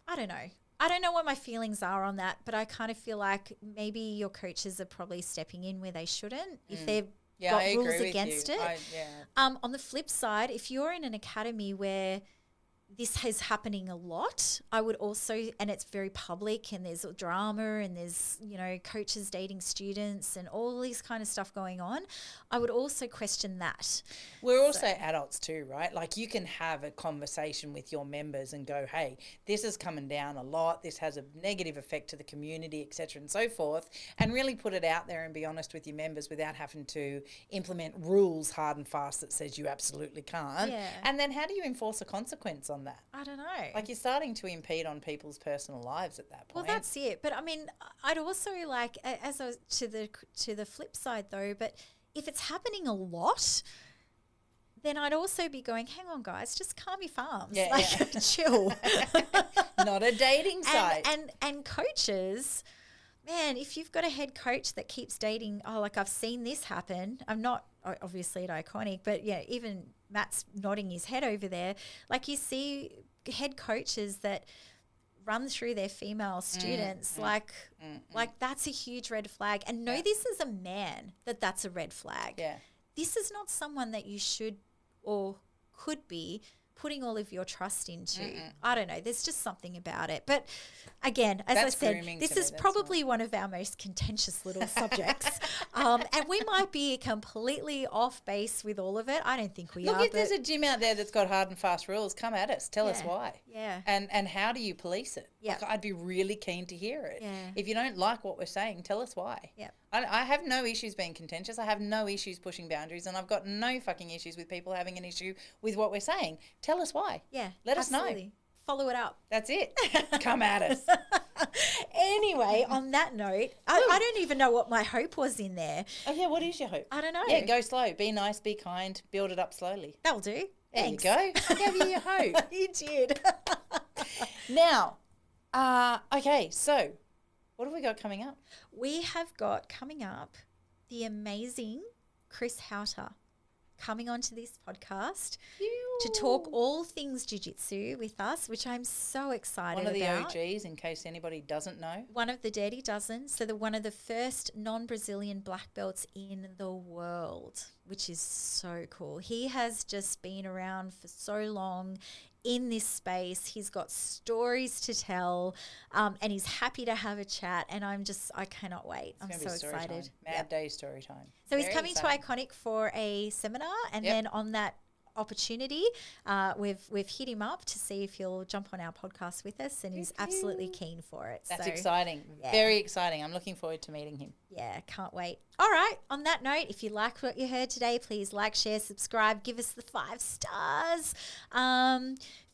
I don't know. I don't know what my feelings are on that, but I kind of feel like maybe your coaches are probably stepping in where they shouldn't if they've got rules against it. On the flip side, if you're in an academy where this is happening a lot, I would also, and it's very public and there's drama and there's, coaches dating students and all this kind of stuff going on, I would also question that. We're also adults too, right? Like, you can have a conversation with your members and go, hey, this is coming down a lot. This has a negative effect to the community, et cetera, and so forth, and really put it out there and be honest with your members without having to implement rules hard and fast that says you absolutely can't. Yeah. And then how do you enforce a consequence on that? I don't know. Like, you're starting to impede on people's personal lives at that point. Well, that's it. But I mean, I'd also like, as I was to the flip side though, but if it's happening a lot, then I'd also be going, hang on, guys, just calm your farms. Chill. Not a dating site. And coaches, man, if you've got a head coach that keeps dating, like, I've seen this happen. I'm not obviously at Iconic, but yeah, even Matt's nodding his head over there. Like, you see head coaches that run through their female students, like that's a huge red flag. And know this as a man that's a red flag. Yeah. This is not someone that you should or could be putting all of your trust into. I don't know. There's just something about it. But again, as I said, this is probably one of our most contentious little subjects. And we might be completely off base with all of it. I don't think we are. Look, if there's a gym out there that's got hard and fast rules, come at us. Tell us why. Yeah. And how do you police it? Yeah. Like, I'd be really keen to hear it. Yeah. If you don't like what we're saying, tell us why. Yeah. I have no issues being contentious. I have no issues pushing boundaries, and I've got no fucking issues with people having an issue with what we're saying. Tell us why. Yeah. Let us know. Follow it up. That's it. Come at us. Anyway, on that note, I don't even know what my hope was in there. Oh, yeah, what is your hope? I don't know. Yeah, go slow. Be nice, be kind, build it up slowly. That'll do. There Thanks. you go. I gave you your hope. You did. Now, okay, so what have we got coming up? We have got coming up the amazing Chris Houter coming onto this podcast to talk all things jiu-jitsu with us, which I'm so excited about. One of the OGs, in case anybody doesn't know. One of the Dirty Dozen. So one of the first non-Brazilian black belts in the world, which is so cool. He has just been around for so long in this space. He's got stories to tell, and he's happy to have a chat, and I cannot wait. I'm so excited. Mad Day story time. So he's coming to Iconic for a seminar, and then on that opportunity, we've hit him up to see if he'll jump on our podcast with us, and he's absolutely keen for it. That's exciting. Yeah. Very exciting. I'm looking forward to meeting him. Yeah, can't wait. All right, on that note, if you like what you heard today, please like, share, subscribe, give us the 5 stars.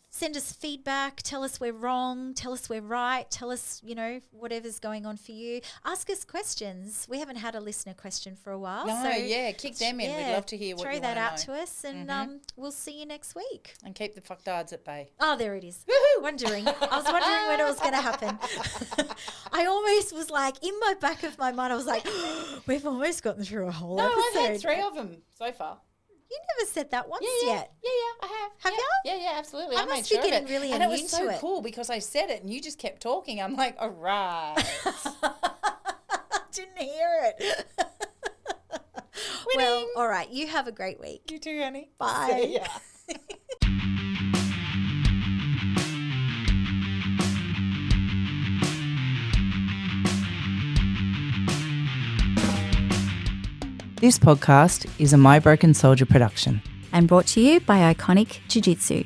Send us feedback, tell us we're wrong, tell us we're right, tell us, whatever's going on for you. Ask us questions. We haven't had a listener question for a while. No, kick them in. We'd love to hear what you want to know. Throw that out to us, and we'll see you next week. And keep the fucktards at bay. Oh, there it is. Woohoo! I was wondering when it was going to happen. I almost was like, in my back of my mind, I was like, we've almost gotten through a whole episode. No, I've had 3 of them so far. You never said that once yet. Yeah, I have. Have you? Yeah, absolutely. I must be getting really immune to it. And it was so cool because I said it and you just kept talking. I'm like, all right. Didn't hear it. Well, all right. You have a great week. You too, honey. Bye. See ya. This podcast is a My Broken Soldier production. And brought to you by Iconic Jiu Jitsu.